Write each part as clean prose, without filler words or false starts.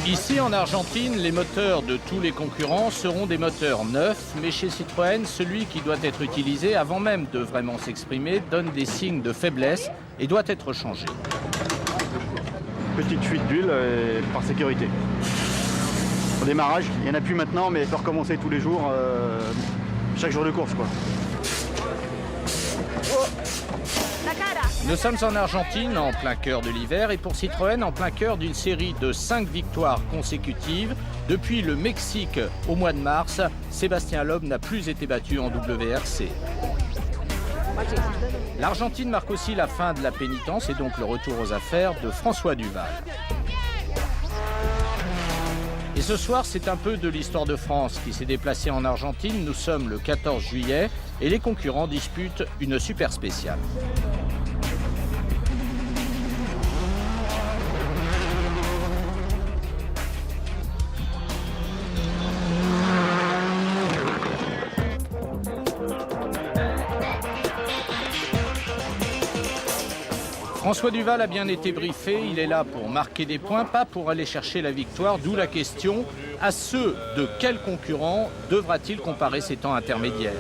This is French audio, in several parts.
Ici en Argentine, les moteurs de tous les concurrents seront des moteurs neufs, mais chez Citroën, celui qui doit être utilisé avant même de vraiment s'exprimer donne des signes de faiblesse et doit être changé. Petite fuite d'huile par sécurité. Au démarrage, il n'y en a plus maintenant, mais il faut recommencer tous les jours, chaque jour de course, quoi. Nous sommes en Argentine, en plein cœur de l'hiver, et pour Citroën, en plein cœur d'une série de 5 victoires consécutives. Depuis le Mexique au mois de mars, Sébastien Loeb n'a plus été battu en WRC. L'Argentine marque aussi la fin de la pénitence et donc le retour aux affaires de François Duval. Et ce soir, c'est un peu de l'histoire de France qui s'est déplacée en Argentine. Nous sommes le 14 juillet et les concurrents disputent une super spéciale. François Duval a bien été briefé, il est là pour marquer des points, pas pour aller chercher la victoire, d'où la question, à ceux de quel concurrent devra-t-il comparer ses temps intermédiaires?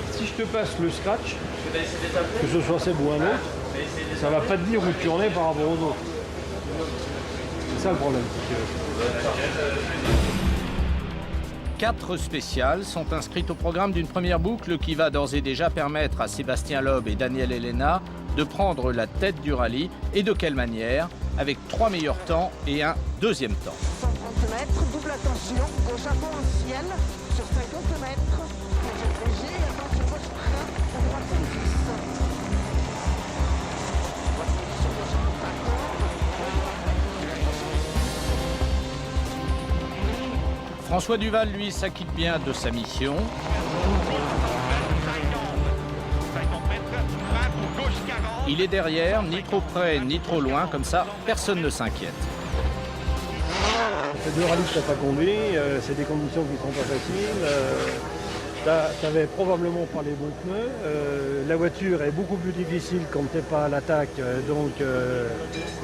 Si je te passe le scratch, que ce soit Seb ou un autre, ça va pas te dire où tu en es par rapport aux autres. C'est ça le problème. 4 spéciales sont inscrites au programme d'une première boucle qui va d'ores et déjà permettre à Sébastien Loeb et Daniel Elena de prendre la tête du rallye. Et de quelle manière? Avec 3 meilleurs temps et un deuxième temps. 130 mètres, double attention, gauche à fond au ciel, sur 50 mètres. Léger, attention, gauche frein, à droite c'est fixe. François Duval, lui, s'acquitte bien de sa mission. Il est derrière, ni trop près, ni trop loin, comme ça, personne ne s'inquiète. C'est 2 rallyes que tu n'as pas conduit, c'est des conditions qui ne sont pas faciles. Tu avais probablement pas les bons pneus. La voiture est beaucoup plus difficile quand tu n'es pas à l'attaque, donc tu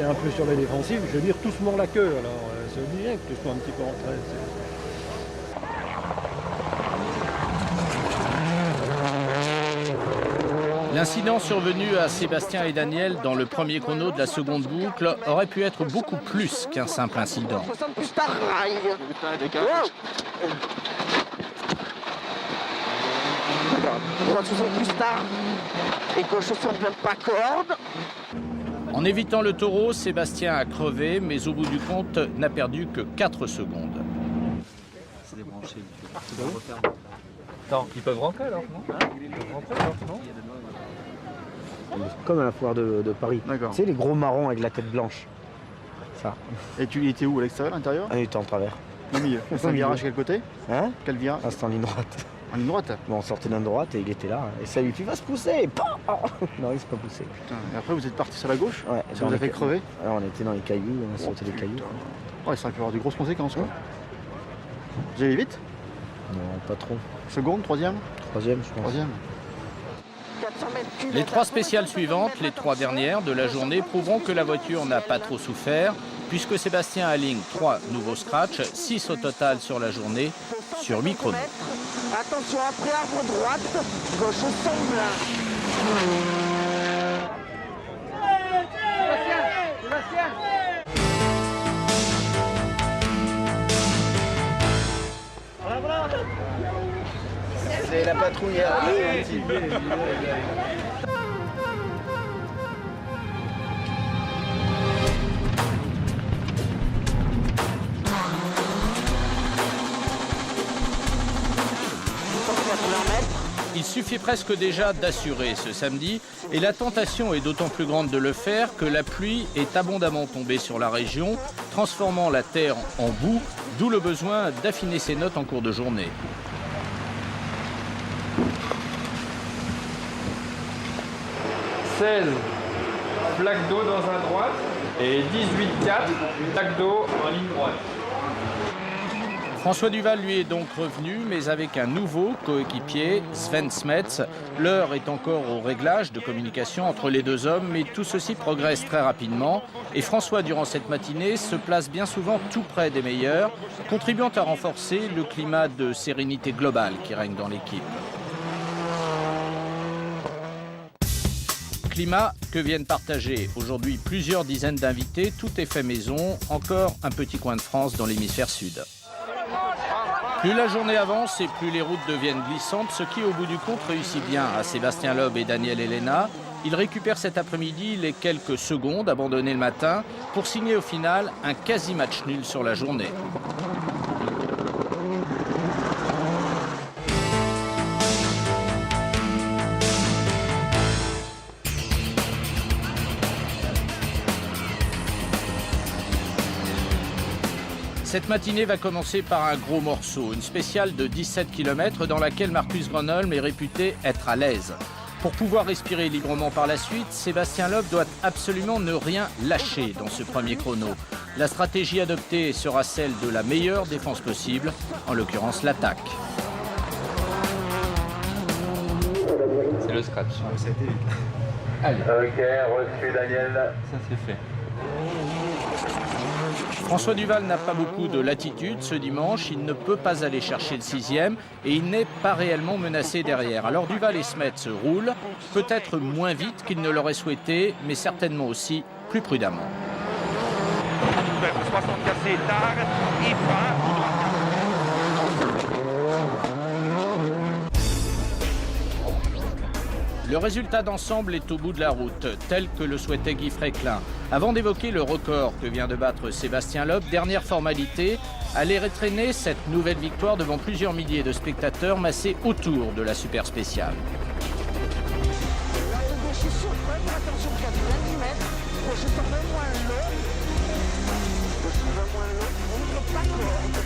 es un peu sur les défensives. Je veux dire, tout se mord la queue, alors c'est obligé que tu sois un petit peu en train. L'incident survenu à Sébastien et Daniel dans le premier chrono de la seconde boucle aurait pu être beaucoup plus qu'un simple incident. 60 plus par rail. Droite 60 plus tard. Et gauche sur plein pas corde. En évitant le taureau, Sébastien a crevé, mais au bout du compte, n'a perdu que 4 secondes. C'est débranché. Attends, ils peuvent rentrer alors, non? Ils peuvent rentrer alors, non? Comme à la foire de Paris. D'accord. Tu sais, les gros marrons avec la tête blanche. Ça. Et tu étais où? À l'extérieur, à l'intérieur? Ah, il était en travers. Au milieu. C'est un virage quel côté? Hein? Quel virage? Ah, c'était en ligne droite. En ligne droite? Bon, on sortait d'une droite et il était là. Et ça lui dit, va se pousser. Non, il s'est pas poussé. Putain. Et après, vous êtes parti sur la gauche? Ouais. Ça vous a fait crever? Alors, on était dans les cailloux, on a sauté les cailloux. Ouais, ça aurait pu avoir de grosses conséquences, quoi. Vous allez vite? Non, pas trop. Seconde, troisième? Troisième, je pense. Troisième. 400 mètres cul. Les 3 spéciales suivantes, les 3 dernières de la journée, prouveront que la voiture n'a pas trop souffert, puisque Sébastien aligne 3 nouveaux scratchs, 6 au total sur la journée, sur 8 chronos. Attention, après arbre droite, gauche semble. C'est la patrouille. Il suffit presque déjà d'assurer ce samedi, et la tentation est d'autant plus grande de le faire que la pluie est abondamment tombée sur la région, transformant la terre en boue, d'où le besoin d'affiner ses notes en cours de journée. « 16 flaques d'eau dans un droite et 18,4 flaques d'eau en ligne droite. François Duval lui est donc revenu, mais avec un nouveau coéquipier, Sven Smets. L'heure est encore au réglage de communication entre les deux hommes, mais tout ceci progresse très rapidement. Et François, durant cette matinée, se place bien souvent tout près des meilleurs, contribuant à renforcer le climat de sérénité globale qui règne dans l'équipe. Climat que viennent partager aujourd'hui plusieurs dizaines d'invités, tout est fait maison, encore un petit coin de France dans l'hémisphère sud. Plus la journée avance et plus les routes deviennent glissantes, ce qui au bout du compte réussit bien à Sébastien Loeb et Daniel Elena. Ils récupèrent cet après-midi les quelques secondes abandonnées le matin pour signer au final un quasi-match nul sur la journée. Cette matinée va commencer par un gros morceau, une spéciale de 17 km dans laquelle Marcus Gronholm est réputé être à l'aise. Pour pouvoir respirer librement par la suite, Sébastien Loeb doit absolument ne rien lâcher dans ce premier chrono. La stratégie adoptée sera celle de la meilleure défense possible, en l'occurrence l'attaque. C'est le scratch. Ça a été vite. Allez, Ok, reçu Daniel. ça c'est fait. François Duval n'a pas beaucoup de latitude ce dimanche, il ne peut pas aller chercher le 6e et il n'est pas réellement menacé derrière. Alors Duval et Smets roulent, peut-être moins vite qu'il ne l'aurait souhaité, mais certainement aussi plus prudemment. 64 hectares, il part. Le résultat d'ensemble est au bout de la route, tel que le souhaitait Guy Fréquelin. Avant d'évoquer le record que vient de battre Sébastien Loeb, dernière formalité, aller traîner cette nouvelle victoire devant plusieurs milliers de spectateurs massés autour de la super spéciale. Là, je suis sur attention, 90 mètres. Je suis un peu moins long. Je suis un peu moins long. On ne pas corde.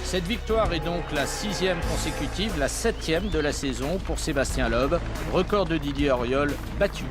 Cette victoire est donc la 6e consécutive, la 7e de la saison pour Sébastien Loeb, record de Didier Auriol battu.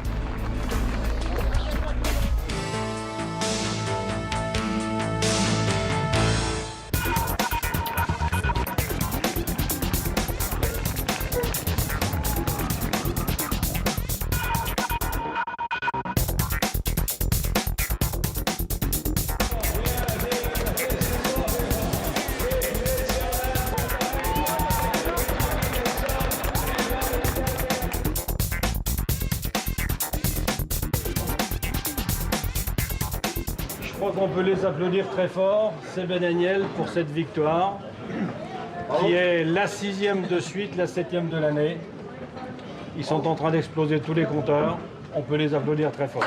Je crois qu'on peut les applaudir très fort, Seb et Daniel, pour cette victoire, qui est la 6e de suite, la 7e de l'année. Ils sont en train d'exploser tous les compteurs. On peut les applaudir très fort.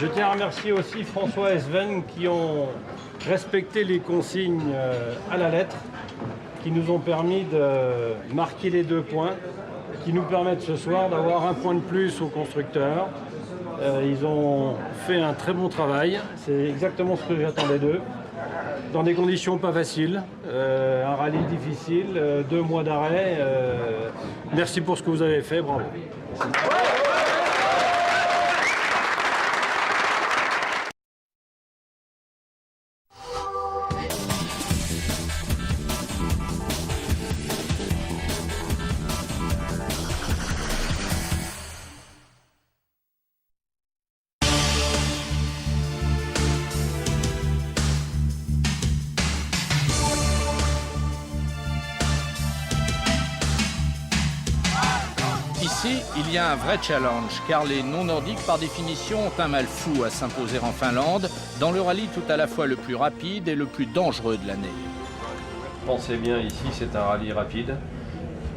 Je tiens à remercier aussi François et Sven qui ont respecté les consignes à la lettre, qui nous ont permis de marquer les 2 points, qui nous permettent ce soir d'avoir un point de plus aux constructeurs. Ils ont fait un très bon travail, c'est exactement ce que j'attendais d'eux. Dans des conditions pas faciles, un rallye difficile, 2 mois d'arrêt. Merci pour ce que vous avez fait, bravo. Ici, il y a un vrai challenge, car les non-nordiques, par définition, ont un mal fou à s'imposer en Finlande, dans le rallye tout à la fois le plus rapide et le plus dangereux de l'année. Pensez bien, ici c'est un rallye rapide.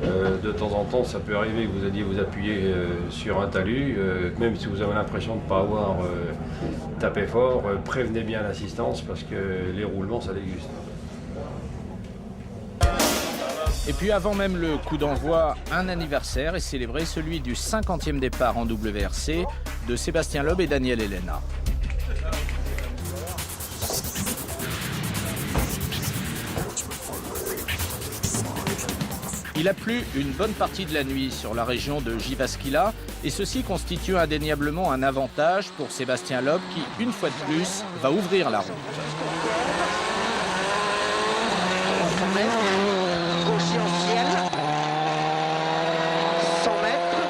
De temps en temps, ça peut arriver que vous alliez vous appuyer sur un talus, même si vous avez l'impression de ne pas avoir tapé fort, prévenez bien l'assistance parce que les roulements, ça déguste. Et puis avant même le coup d'envoi, un anniversaire est célébré, celui du 50e départ en WRC de Sébastien Loeb et Daniel Elena. Il a plu une bonne partie de la nuit sur la région de Jyväskylä, Et ceci constitue indéniablement un avantage pour Sébastien Loeb qui, une fois de plus, va ouvrir la route. 100 mètres, gaucher en ciel. 100 mètres,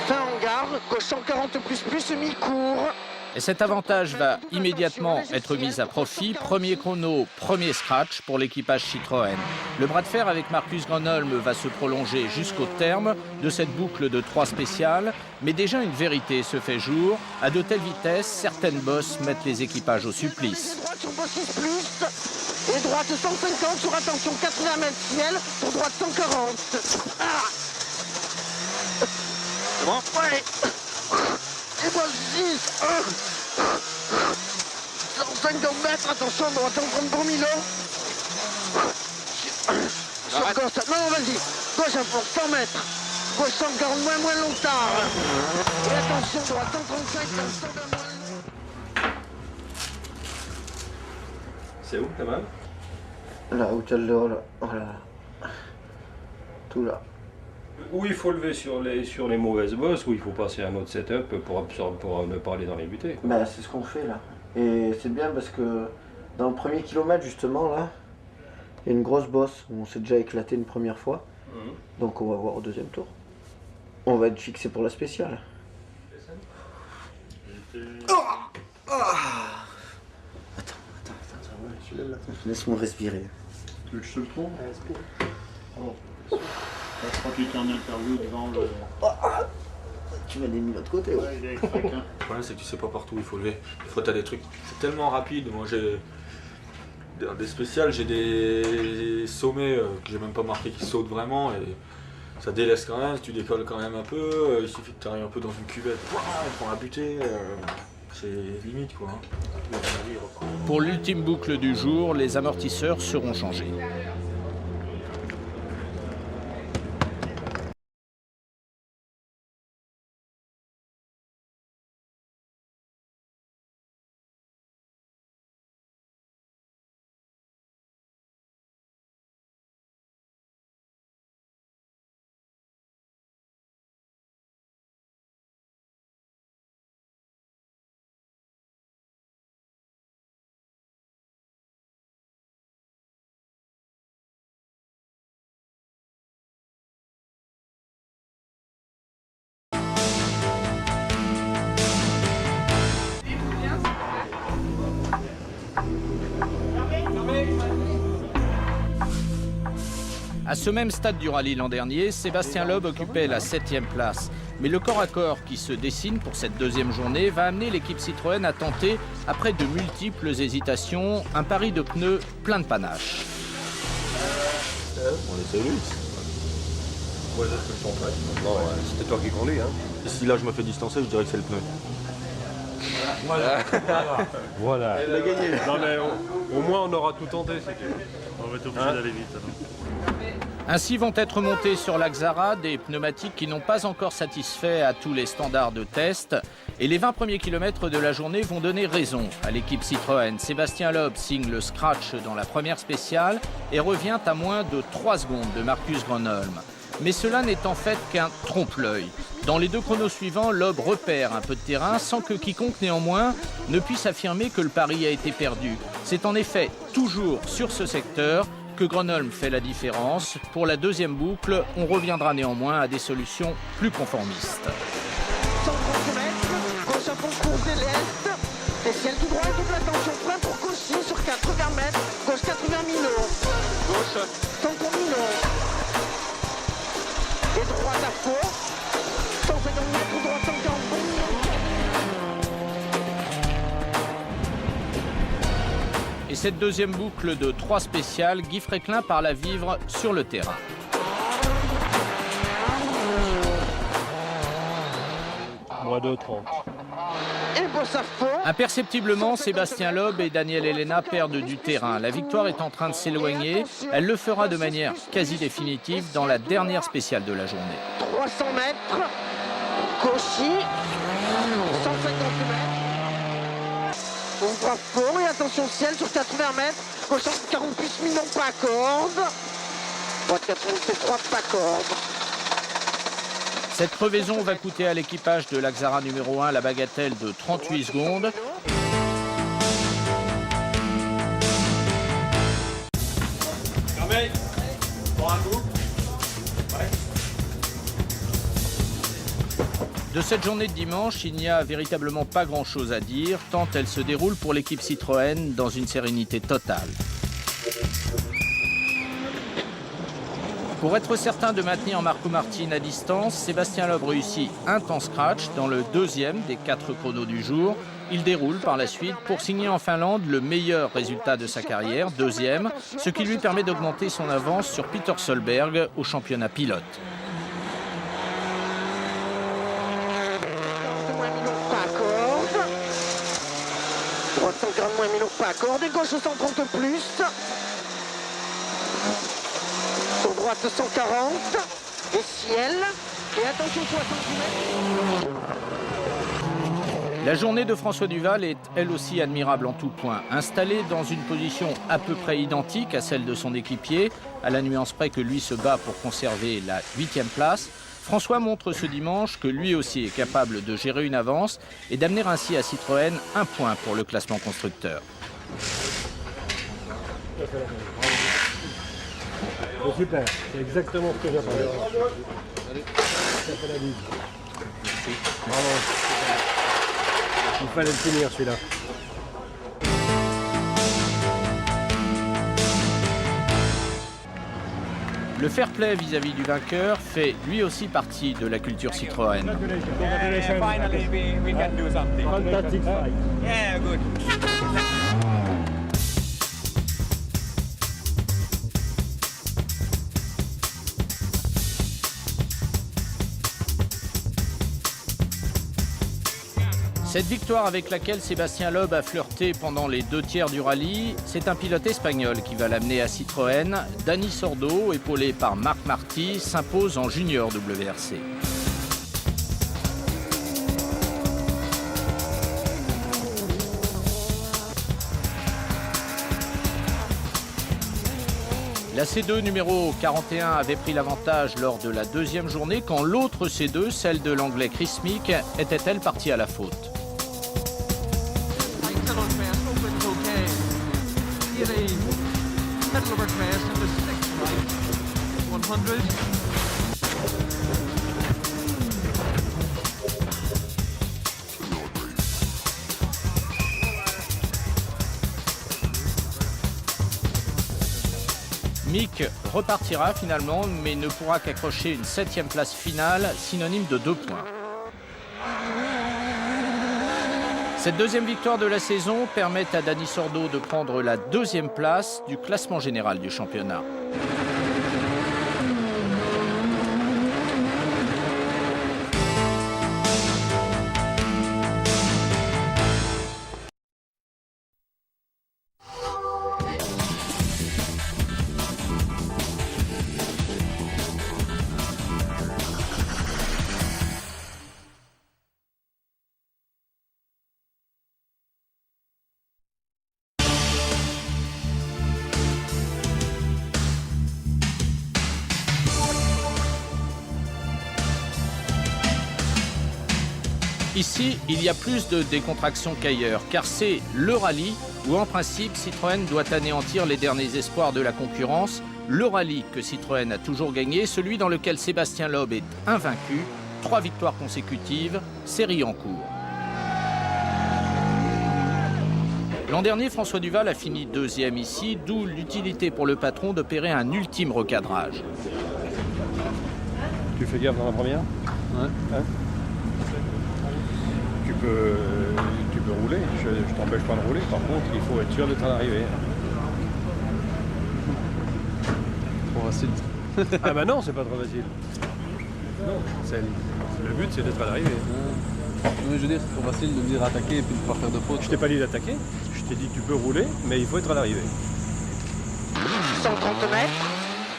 fin en gare, gauche 140 plus, mi-cours. Et cet avantage va immédiatement être mis à profit. Premier chrono, premier scratch pour l'équipage Citroën. Le bras de fer avec Marcus Gronholm va se prolonger jusqu'au terme de cette boucle de 3 spéciales. Mais déjà une vérité se fait jour. À de telles vitesses, certaines bosses mettent les équipages au supplice. Droite sur boss 6 plus, et droite 150 sur attention 80 mètres ciel, pour droite 140. Ah. C'est bon? Ouais. Et boss 6. 150 mètres, attention, droite 130 pour Milo. Sur gauche, non, vas-y. Gauche à fond, 100 mètres. Gauche 140, moins longtemps. Et attention, droite 135, 120 moins. C'est où, ta main? Là où tu as le dos, là. Voilà. Tout là. Où il faut lever sur les mauvaises bosses, ou il faut passer à un autre setup pour ne pas aller dans les butées. Bah, c'est ce qu'on fait là. Et c'est bien parce que dans le premier kilomètre, justement, là, il y a une grosse bosse. On s'est déjà éclaté une première fois. Donc on va voir au deuxième tour. On va être fixé pour la spéciale. Attends, laisse-moi respirer. Tu veux que je te le trouve? Je crois qu'il était en interview devant le... Tu m'as mis de l'autre côté. Ouais, il est avec Franck, hein. Le problème, c'est que tu sais pas partout où il faut lever. Des fois, t'as des trucs, c'est tellement rapide. Moi, j'ai des spéciales, j'ai des sommets que j'ai même pas marqué qui sautent vraiment et ça délaisse quand même. Tu décolles quand même un peu. Il suffit que tu arrives un peu dans une cuvette, il prend la butée. C'est limite quoi. Hein. Pour l'ultime boucle du jour, les amortisseurs seront changés. À ce même stade du rallye l'an dernier, Sébastien Loeb occupait la 7e place. Mais le corps à corps qui se dessine pour cette deuxième journée va amener l'équipe Citroën à tenter, après de multiples hésitations, un pari de pneus plein de panache. On essaie vite. Ouais, c'est le temps prêt. Non, c'était toi qui conduis, hein. Si là je me fais distancer, je dirais que c'est le pneu. Voilà. Il a gagné. Non mais au moins on aura tout tenté, c'est que... On va être obligé d'aller vite. Alors. Ainsi vont être montés sur l'Axara des pneumatiques qui n'ont pas encore satisfait à tous les standards de test. Et les 20 premiers kilomètres de la journée vont donner raison à l'équipe Citroën. Sébastien Loeb signe le scratch dans la première spéciale et revient à moins de 3 secondes de Marcus Gronholm. Mais cela n'est en fait qu'un trompe-l'œil. Dans les 2 chronos suivants, Loeb repère un peu de terrain sans que quiconque néanmoins ne puisse affirmer que le pari a été perdu. C'est en effet toujours sur ce secteur que Gronholm fait la différence. Pour la deuxième boucle, on reviendra néanmoins à des solutions plus conformistes. 130 mètres, gauche à fond, course de l'Est. Et ciel tout droit, double attention, frein pour Cauchy sur 80 mètres, gauche 80 Milo. Gauche 130 Milo. Et droite à fond, 150 mètres, droite 140 pour Milo. Et cette deuxième boucle de 3 spéciales, Guy Fréquelin part la vivre sur le terrain. Moins 2,30. Et bosse à fond. Imperceptiblement, Sébastien Loeb et Daniel Elena perdent du terrain. La victoire est en train de s'éloigner. Elle le fera de manière quasi définitive dans la dernière spéciale de la journée. 300 mètres, Cauchy, 150 mètres. On va fond et attention ciel sur 80 mètres, gauche 40 plus Milo, pas corde. Droite 83, pas corde. Cette crevaison va coûter à l'équipage de l'Axara numéro 1 la bagatelle de 38 secondes. De cette journée de dimanche, il n'y a véritablement pas grand-chose à dire, tant elle se déroule pour l'équipe Citroën dans une sérénité totale. Pour être certain de maintenir Marco Martin à distance, Sébastien Loeb réussit un temps scratch dans le deuxième des 4 chronos du jour. Il déroule par la suite pour signer en Finlande le meilleur résultat de sa carrière, deuxième, ce qui lui permet d'augmenter son avance sur Peter Solberg au championnat pilote. Droite 140 moins 1000 pas accordé, gauche 130 plus. Sur droite 140, et ciel, et attention 60 mètres. La journée de François Duval est elle aussi admirable en tout point. Installé dans une position à peu près identique à celle de son équipier, à la nuance près que lui se bat pour conserver la 8e place, François montre ce dimanche que lui aussi est capable de gérer une avance et d'amener ainsi à Citroën un point pour le classement constructeur. Oh, super, c'est exactement ce que j'attendais. Ça fait la vie. Bravo. Il fallait le finir celui-là. Le fair play vis-à-vis du vainqueur fait lui aussi partie de la culture Citroën. Finally, we can do something. Fantastic fight. Yeah, good. Cette victoire avec laquelle Sébastien Loeb a flirté pendant les 2 tiers du rallye, c'est un pilote espagnol qui va l'amener à Citroën. Dani Sordo, épaulé par Marc Marty, s'impose en junior WRC. La C2 numéro 41 avait pris l'avantage lors de la 2e journée quand l'autre C2, celle de l'anglais Chris Meek, était-elle partie à la faute. Meek repartira finalement, mais ne pourra qu'accrocher une 7e place finale, synonyme de 2 points. Cette 2e victoire de la saison permet à Dani Sordo de prendre la 2e place du classement général du championnat. Ici, il y a plus de décontraction qu'ailleurs, car c'est le rallye où en principe Citroën doit anéantir les derniers espoirs de la concurrence, le rallye que Citroën a toujours gagné, celui dans lequel Sébastien Loeb est invaincu, 3 victoires consécutives, série en cours. L'an dernier, François Duval a fini 2e ici, d'où l'utilité pour le patron d'opérer un ultime recadrage. Tu fais gaffe dans la première? Ouais. Hein? Tu peux rouler, je t'empêche pas de rouler, par contre il faut être sûr d'être à l'arrivée. Trop facile. Ah bah non, c'est pas trop facile. Non, le but c'est d'être à l'arrivée. Je veux dire, c'est trop facile de dire attaquer et puis de ne pas faire de faute. Je t'ai pas dit d'attaquer, je t'ai dit que tu peux rouler, mais il faut être à l'arrivée. 130 mètres,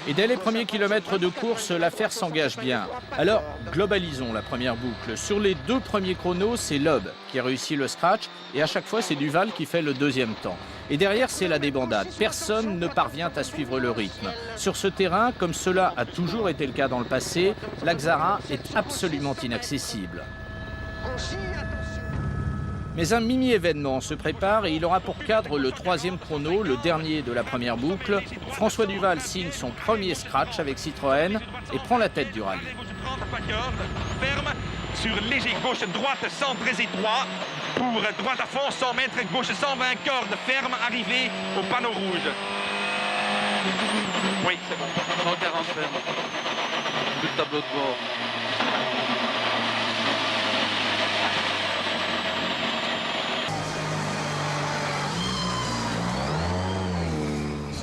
Et dès les premiers kilomètres de course, l'affaire s'engage bien. Alors, globalisons la première boucle. Sur les 2 premiers chronos, c'est Loeb qui a réussi le scratch et à chaque fois, c'est Duval qui fait le 2e temps. Et derrière, c'est la débandade. Personne ne parvient à suivre le rythme. Sur ce terrain, comme cela a toujours été le cas dans le passé, l'Axara est absolument inaccessible. Mais un mini-événement se prépare et il aura pour cadre le 3e chrono, le dernier de la première boucle. François Duval signe son premier scratch avec Citroën et prend la tête du rallye. Ferme sur léger gauche-droite, sans très étroit. Pour droite à fond, 100 mètres, gauche 120 cordes, ferme, arrivé au panneau rouge. Oui, c'est bon. 140 ferme. Plus de tableau de bord.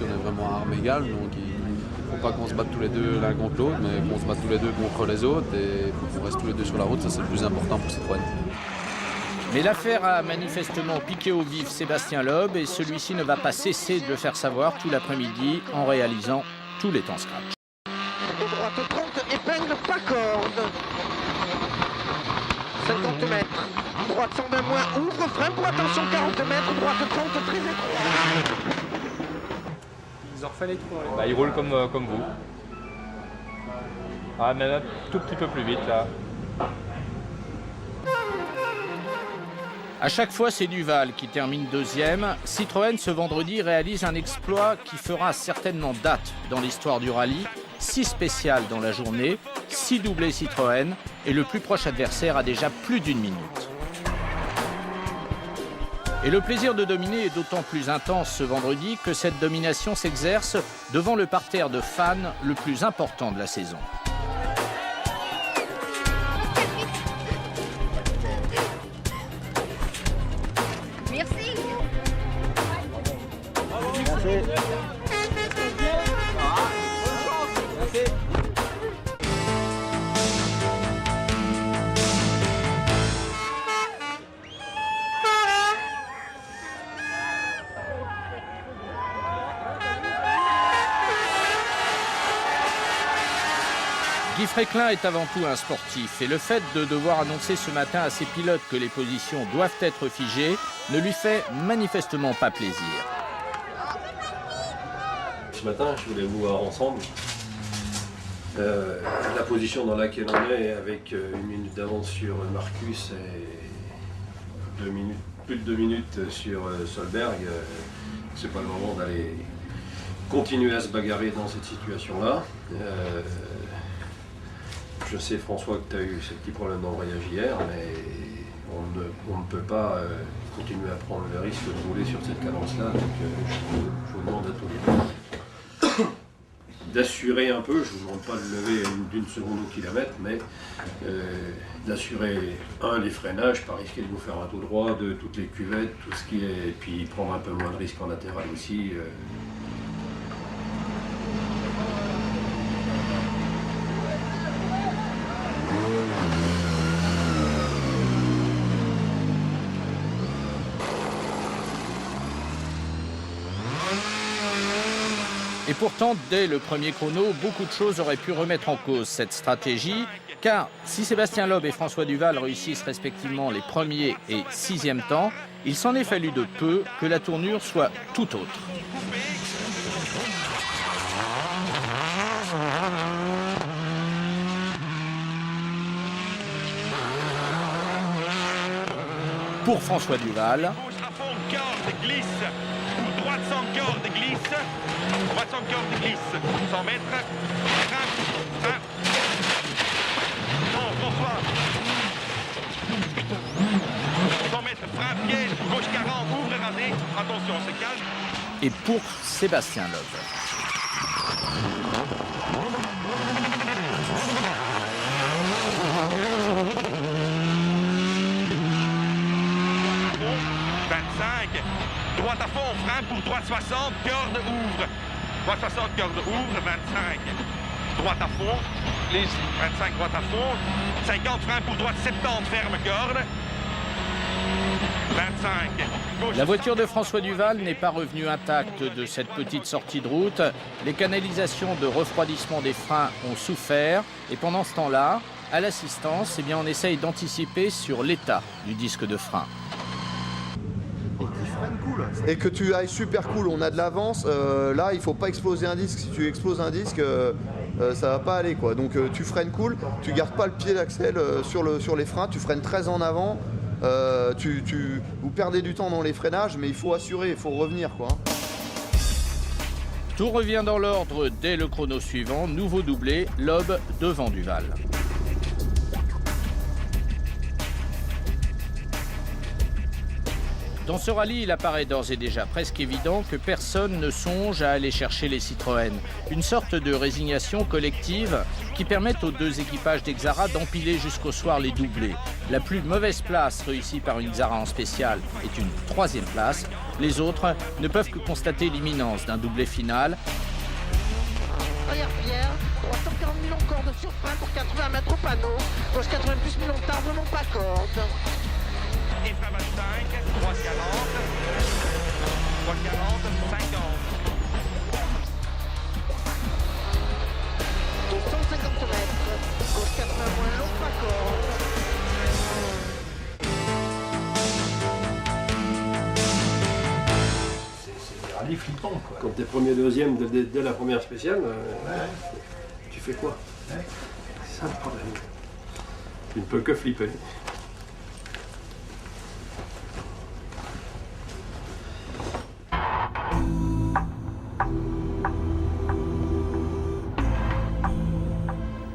On est vraiment à armes égales, donc il ne faut pas qu'on se batte tous les deux l'un contre l'autre, mais qu'on se batte tous les deux contre les autres et qu'on reste tous les deux sur la route, ça c'est le plus important pour Citroën. Mais l'affaire a manifestement piqué au vif Sébastien Loeb et celui-ci ne va pas cesser de le faire savoir tout l'après-midi en réalisant tous les temps scratch. Et droite 30, épingle pas corde. 50 mètres. Droite 120 moins, ouvre, frein pour attention 40 mètres, droite 30, très étroit. Ils ont refait les trous. Bah, il roule comme vous. Ah, mais un tout petit peu plus vite là. À chaque fois, c'est Duval qui termine 2e. Citroën, ce vendredi, réalise un exploit qui fera certainement date dans l'histoire du rallye. 6 spéciales dans la journée, 6 doublés Citroën et le plus proche adversaire a déjà plus d'1 minute. Et le plaisir de dominer est d'autant plus intense ce vendredi que cette domination s'exerce devant le parterre de fans le plus important de la saison. Merci. Guy Fréquelin est avant tout un sportif et le fait de devoir annoncer ce matin à ses pilotes que les positions doivent être figées ne lui fait manifestement pas plaisir. Ce matin, je voulais vous voir ensemble. La position dans laquelle on est avec 1 minute d'avance sur Marcus et plus de 2 minutes sur Solberg, c'est pas le moment d'aller continuer à se bagarrer dans cette situation-là. Je sais, François, que tu as eu ce petit problème d'embrayage hier, mais on ne peut pas continuer à prendre le risque de rouler sur cette cadence-là. Donc je vous demande à tous les deux d'assurer un peu, je ne vous demande pas de lever d'une seconde au kilomètre, mais d'assurer, les freinages, pas risquer de vous faire un tout droit, de toutes les cuvettes, tout ce qui est, et puis prendre un peu moins de risques en latéral aussi. Et pourtant, dès le premier chrono, beaucoup de choses auraient pu remettre en cause cette stratégie, car si Sébastien Loeb et François Duval réussissent respectivement les 1er et 6e temps, il s'en est fallu de peu que la tournure soit tout autre. Pour François Duval, glisse, ou droite sans corde glisse, droite sans corde glisse, 100 mètres, frein. Non, François. 100 mètres, frein, piège, gauche 40, ouvre rasé, attention, on se calme. Et pour Sébastien Loeb. Droite à fond, frein pour droite 60, corde ouvre. Droite 60, corde ouvre, 25. Droite à fond, les 25 droite à fond. 50 frein pour droite 70, ferme corde. 25. La voiture de François Duval n'est pas revenue intacte de cette petite sortie de route. Les canalisations de refroidissement des freins ont souffert. Et pendant ce temps-là, à l'assistance, on essaye d'anticiper sur l'état du disque de frein. Et que tu ailles super cool, on a de l'avance, là il faut pas exploser un disque, si tu exploses un disque ça va pas aller quoi. Donc tu freines cool, tu gardes pas le pied d'axel sur les freins, tu freines très en avant, vous perdez du temps dans les freinages mais il faut assurer, il faut revenir quoi. Tout revient dans l'ordre dès le chrono suivant, nouveau doublé, Loeb devant Duval. Dans ce rallye, il apparaît d'ores et déjà presque évident que personne ne songe à aller chercher les Citroën. Une sorte de résignation collective qui permet aux deux équipages d'Exara d'empiler jusqu'au soir les doublés. La plus mauvaise place réussie par une Exara en spécial est une 3e place. Les autres ne peuvent que constater l'imminence d'un doublé final. Regarde Pierre, 340 000 encore de surfrein pour 80 mètres au panneau. Gauche 80 plus 1000 d'arbres non pas corde. Et 25, 340, 50. 250 mètres. Gauche 80 moins long pas corde. C'est des rallyes flippants quoi. Quand t'es premier, deuxième dès la première spéciale, tu fais quoi? C'est ça le problème. Tu ne peux que flipper.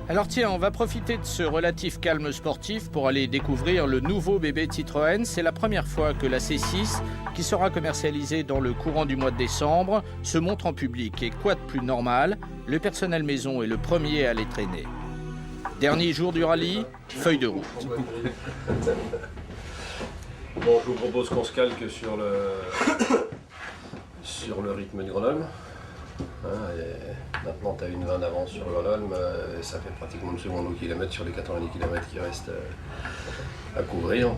Alors tiens, on va profiter de ce relatif calme sportif pour aller découvrir le nouveau bébé Citroën. C'est la première fois que la C6, qui sera commercialisée dans le courant du mois de décembre, se montre en public. Et quoi de plus normal, le personnel maison est le premier à les traîner. Dernier jour du rallye, feuille de route. Bon, je vous propose qu'on se calque sur le rythme de Grenoble. Maintenant, tu as une 20 d'avance sur Grenoble, ça fait pratiquement une seconde au kilomètre sur les 90 km qui restent à couvrir.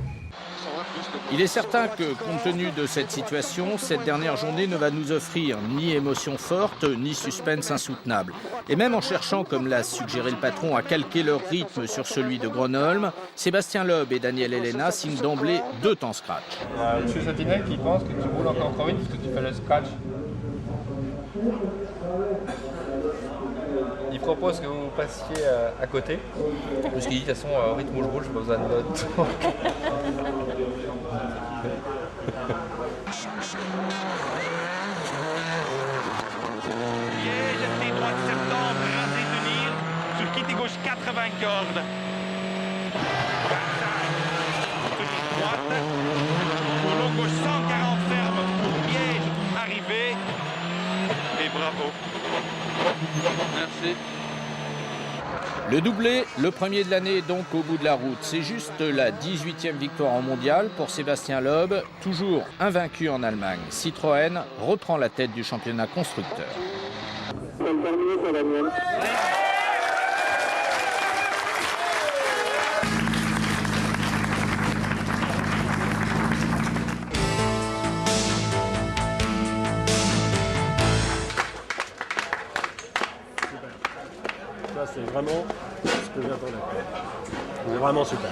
Il est certain que, compte tenu de cette situation, cette dernière journée ne va nous offrir ni émotion forte, ni suspense insoutenable. Et même en cherchant, comme l'a suggéré le patron, à calquer leur rythme sur celui de Grenoble, Sébastien Loeb et Daniel Elena signent d'emblée 2 temps scratch. Il y a M. Satinet qui pense que tu roules encore trop vite parce que tu fais le scratch. Il propose que vous passiez à côté, parce qu'il dit de toute façon, au rythme où je roule, je n'ai pas besoin de notes. Liège, les droits de septembre, rasé de Nîmes, sur quitte et gauche 80 cordes. 25, petite droite, pour long gauche 140 ferme pour Liège, arrivé, et bravo. Merci. Le doublé, le premier de l'année donc au bout de la route. C'est juste la 18e victoire en mondial pour Sébastien Loeb, toujours invaincu en Allemagne. Citroën reprend la tête du championnat constructeur. Ça, c'est vraiment ce que j'attendais. C'est vraiment super.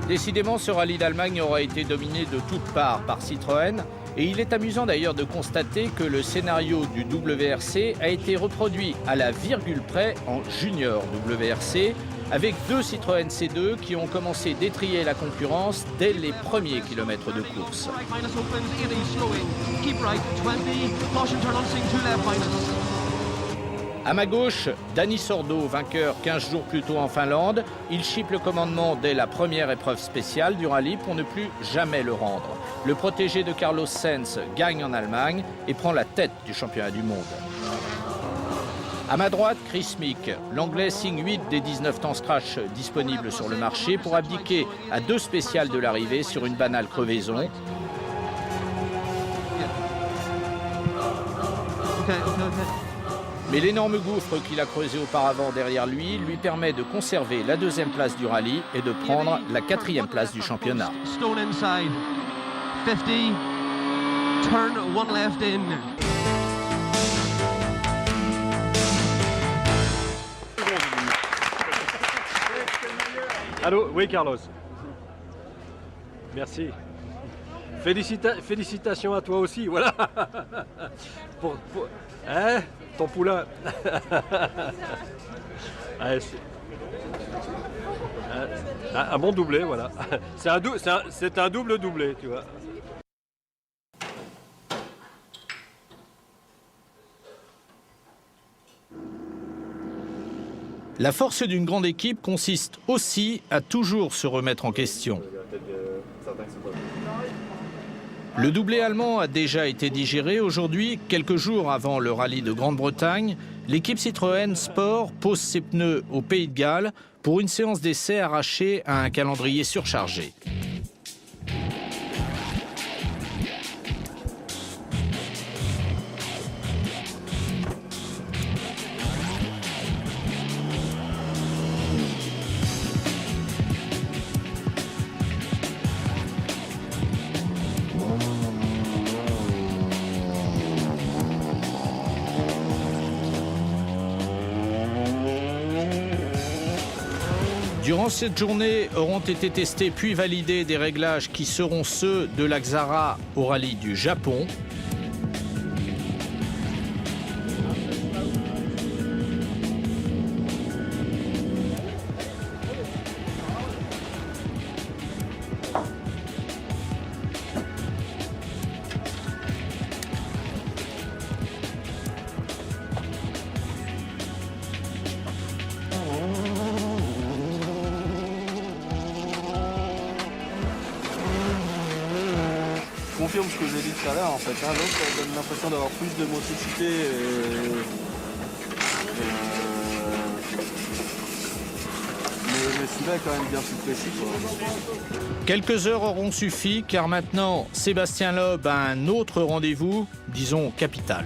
Décidément, ce rallye d'Allemagne aura été dominé de toutes parts par Citroën. Et il est amusant d'ailleurs de constater que le scénario du WRC a été reproduit à la virgule près en junior WRC, avec 2 Citroën C2 qui ont commencé d'étrier la concurrence dès les premiers kilomètres de course. À ma gauche, Dani Sordo, vainqueur 15 jours plus tôt en Finlande. Il chipe le commandement dès la première épreuve spéciale du rallye pour ne plus jamais le rendre. Le protégé de Carlos Sainz gagne en Allemagne et prend la tête du championnat du monde. À ma droite, Chris Meek. L'Anglais signe 8 des 19 temps scratch disponibles sur le marché pour abdiquer à 2 spéciales de l'arrivée sur une banale crevaison. Mais l'énorme gouffre qu'il a creusé auparavant derrière lui permet de conserver la 2e place du rallye et de prendre la 4e place du championnat. Stone inside. 50. Turn 1 left in. Allô, oui Carlos. Merci. Félicitations à toi aussi, voilà. Hein, ton poulain. Un bon doublé, voilà. C'est un double doublé, tu vois. La force d'une grande équipe consiste aussi à toujours se remettre en question. Le doublé allemand a déjà été digéré. Aujourd'hui, quelques jours avant le rallye de Grande-Bretagne, l'équipe Citroën Sport pose ses pneus au Pays de Galles pour une séance d'essai arrachée à un calendrier surchargé. Durant cette journée auront été testés puis validés des réglages qui seront ceux de la Xara au rallye du Japon. Je confirme ce que j'ai dit tout à l'heure en fait. L'autre donne l'impression d'avoir plus de motricité. Mais celui-là est quand même bien plus précis, quoi. Quelques heures auront suffi car maintenant Sébastien Loeb a un autre rendez-vous, disons capital.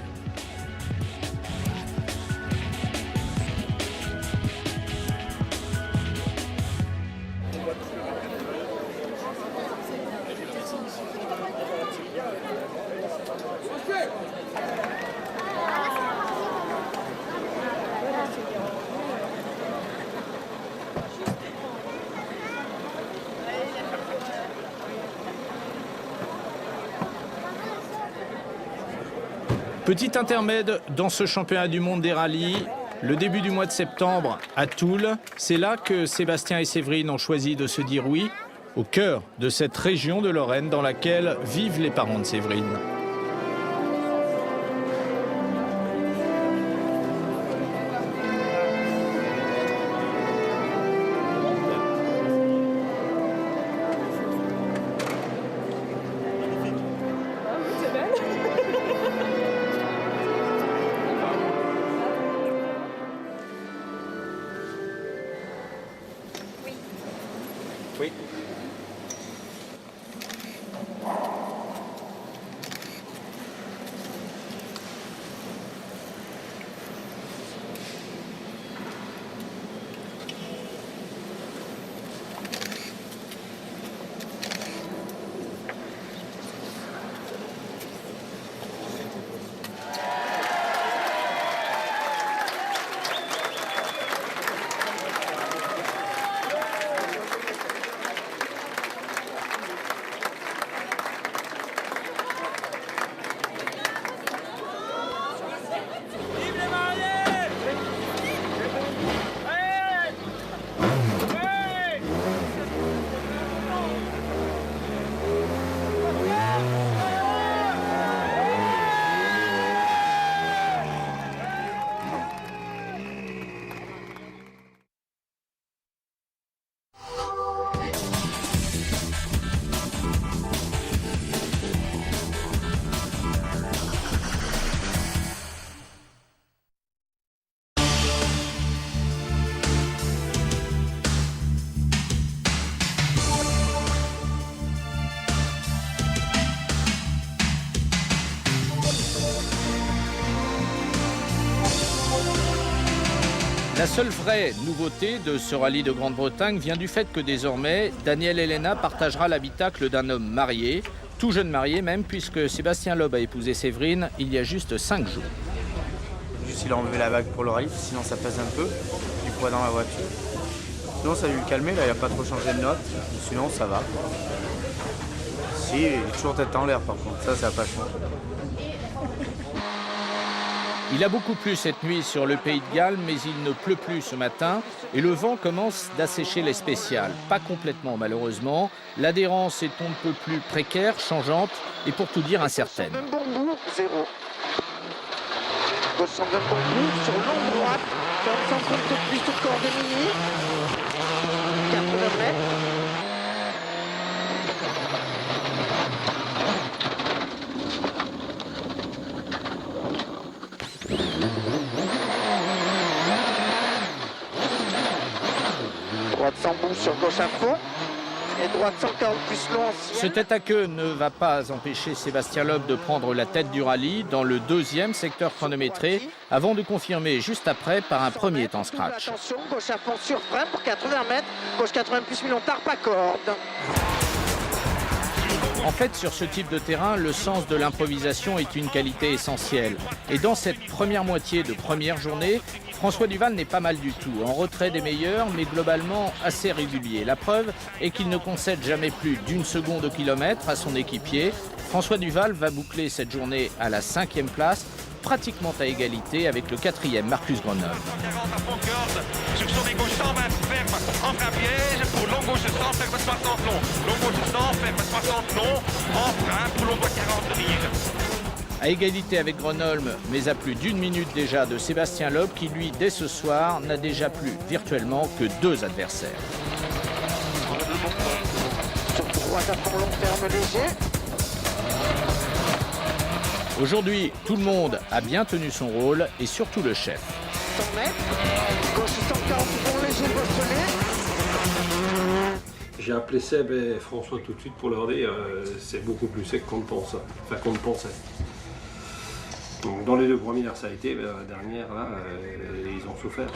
Petit intermède dans ce championnat du monde des rallyes, le début du mois de septembre à Toul. C'est là que Sébastien et Séverine ont choisi de se dire oui, au cœur de cette région de Lorraine dans laquelle vivent les parents de Séverine. Oui. La seule vraie nouveauté de ce rallye de Grande-Bretagne vient du fait que désormais, Daniel Elena partagera l'habitacle d'un homme marié, tout jeune marié même, puisque Sébastien Loeb a épousé Séverine il y a juste 5 jours. Juste il a enlevé la bague pour le rallye, sinon ça pèse un peu, du poids dans la voiture. Sinon ça a dû le calmer, là il n'a pas trop changé de note, sinon ça va. Si, il est toujours tête en l'air par contre, ça n'a pas changé. Il a beaucoup plu cette nuit sur le Pays de Galles, mais il ne pleut plus ce matin et le vent commence d'assécher les spéciales. Pas complètement malheureusement, l'adhérence est on ne peut plus précaire, changeante et pour tout dire incertaine. Zéro. Gauche sans bon bout, sur longue droite, ferme sans compte de plus au corps de Mini. 80 mètres. Droite sans bout sur gauche à fond. Et droite 140 plus long ancien. Ce tête à queue ne va pas empêcher Sébastien Loeb de prendre la tête du rallye dans le deuxième secteur chronométré avant de confirmer juste après par un premier temps scratch. Attention, gauche à fond sur frein pour 80 mètres. Gauche 80 plus mi-long tarpe à corde. En fait, sur ce type de terrain, le sens de l'improvisation est une qualité essentielle. Et dans cette première moitié de première journée, François Duval n'est pas mal du tout, en retrait des meilleurs, mais globalement assez régulier. La preuve est qu'il ne concède jamais plus d'1 seconde au kilomètre à son équipier. François Duval va boucler cette journée à la 5e place, pratiquement à égalité avec le 4e Marcus Grenoble. Sur son gauche 120 ferme en frein piège pour long gauche 100 ferme 60 long. Long gauche 100 ferme 60 long en frein pour long droite 40 rire. À égalité avec Grenoble, mais à plus d'1 minute déjà de Sébastien Loeb qui lui, dès ce soir, n'a déjà plus virtuellement que 2 adversaires. Sur droite à fond long ferme léger. Aujourd'hui, tout le monde a bien tenu son rôle et surtout le chef. 100 mètres, gauche 140 bon léger bosselé. J'ai appelé Seb et François tout de suite pour leur dire c'est beaucoup plus sec qu'on ne pense, enfin qu'on ne pensait. Donc dans les 2 premières ça a été, mais la dernière là, ils ont souffert.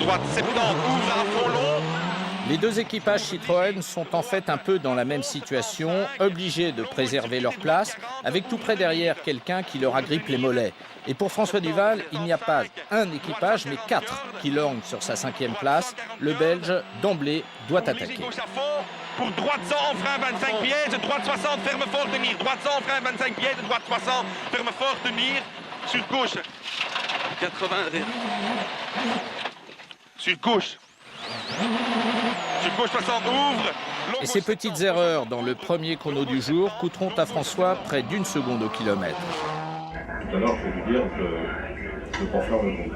Droite 70, ouvre à fond long. Les 2 équipages Citroën sont en fait un peu dans la même situation, obligés de préserver leur place, avec tout près derrière quelqu'un qui leur agrippe les mollets. Et pour François Duval, il n'y a pas un équipage, mais 4 qui lorgnent sur sa 5e place. Le Belge, d'emblée, doit attaquer. Pour droite 100, frein 25 pièges, droite 60, ferme fort, tenir. Droite 100, frein 25 pièges, droite 60, ferme fort, tenir. Sur gauche, 80, sur gauche. Sur gauche 60, ouvre. Et ces petites erreurs dans le premier chrono du jour coûteront à François près d'1 seconde au kilomètre. Tout à l'heure, je vais lui dire que je confirme le coup.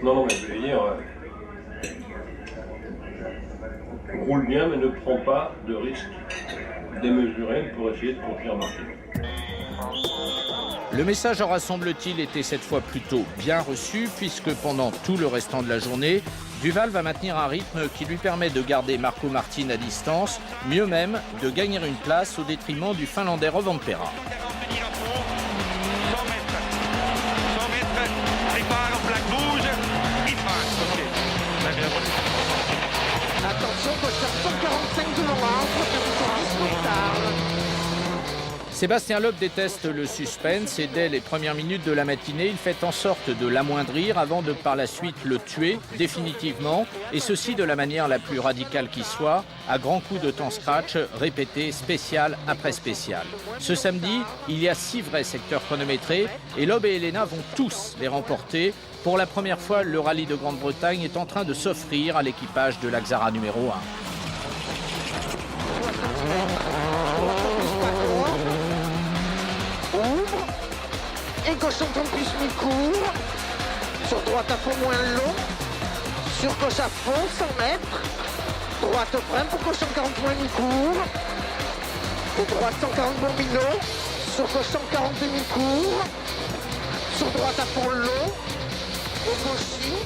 Non, mais je vais lui dire roule bien, mais ne prends pas de risque démesuré pour essayer de conduire marcher. Le message aura, semble-t-il, été cette fois plutôt bien reçu, puisque pendant tout le restant de la journée, Duval va maintenir un rythme qui lui permet de garder Marco Martin à distance, mieux même de gagner une place au détriment du Finlandais Rovanperä. Attention, gauche 145 de long, Sébastien Loeb déteste le suspense et dès les premières minutes de la matinée, il fait en sorte de l'amoindrir avant de par la suite le tuer définitivement, et ceci de la manière la plus radicale qui soit, à grands coups de temps scratch répétés spécial après spécial. Ce samedi, il y a 6 vrais secteurs chronométrés et Loeb et Elena vont tous les remporter. Pour la première fois, le rallye de Grande-Bretagne est en train de s'offrir à l'équipage de l'Axara numéro 1. Et gauche 130 plus mi-court. Sur droite à fond moins long. Sur gauche à fond 100 mètres. Droite au frein pour gauche 140 moins mi-court. Et droite 140 bon minot. Sur 140 demi-cours. Sur droite à fond le long. Au gaucher.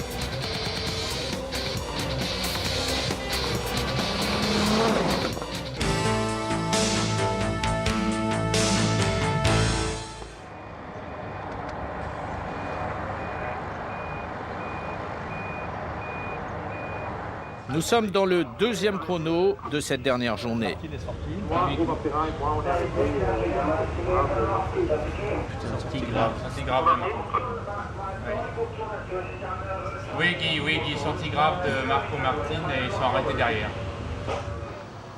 Nous sommes dans le deuxième chrono de cette dernière journée. Sortie grave de Marco. Oui, Guy, sortie grave de Marco Martin et ils sont arrêtés derrière.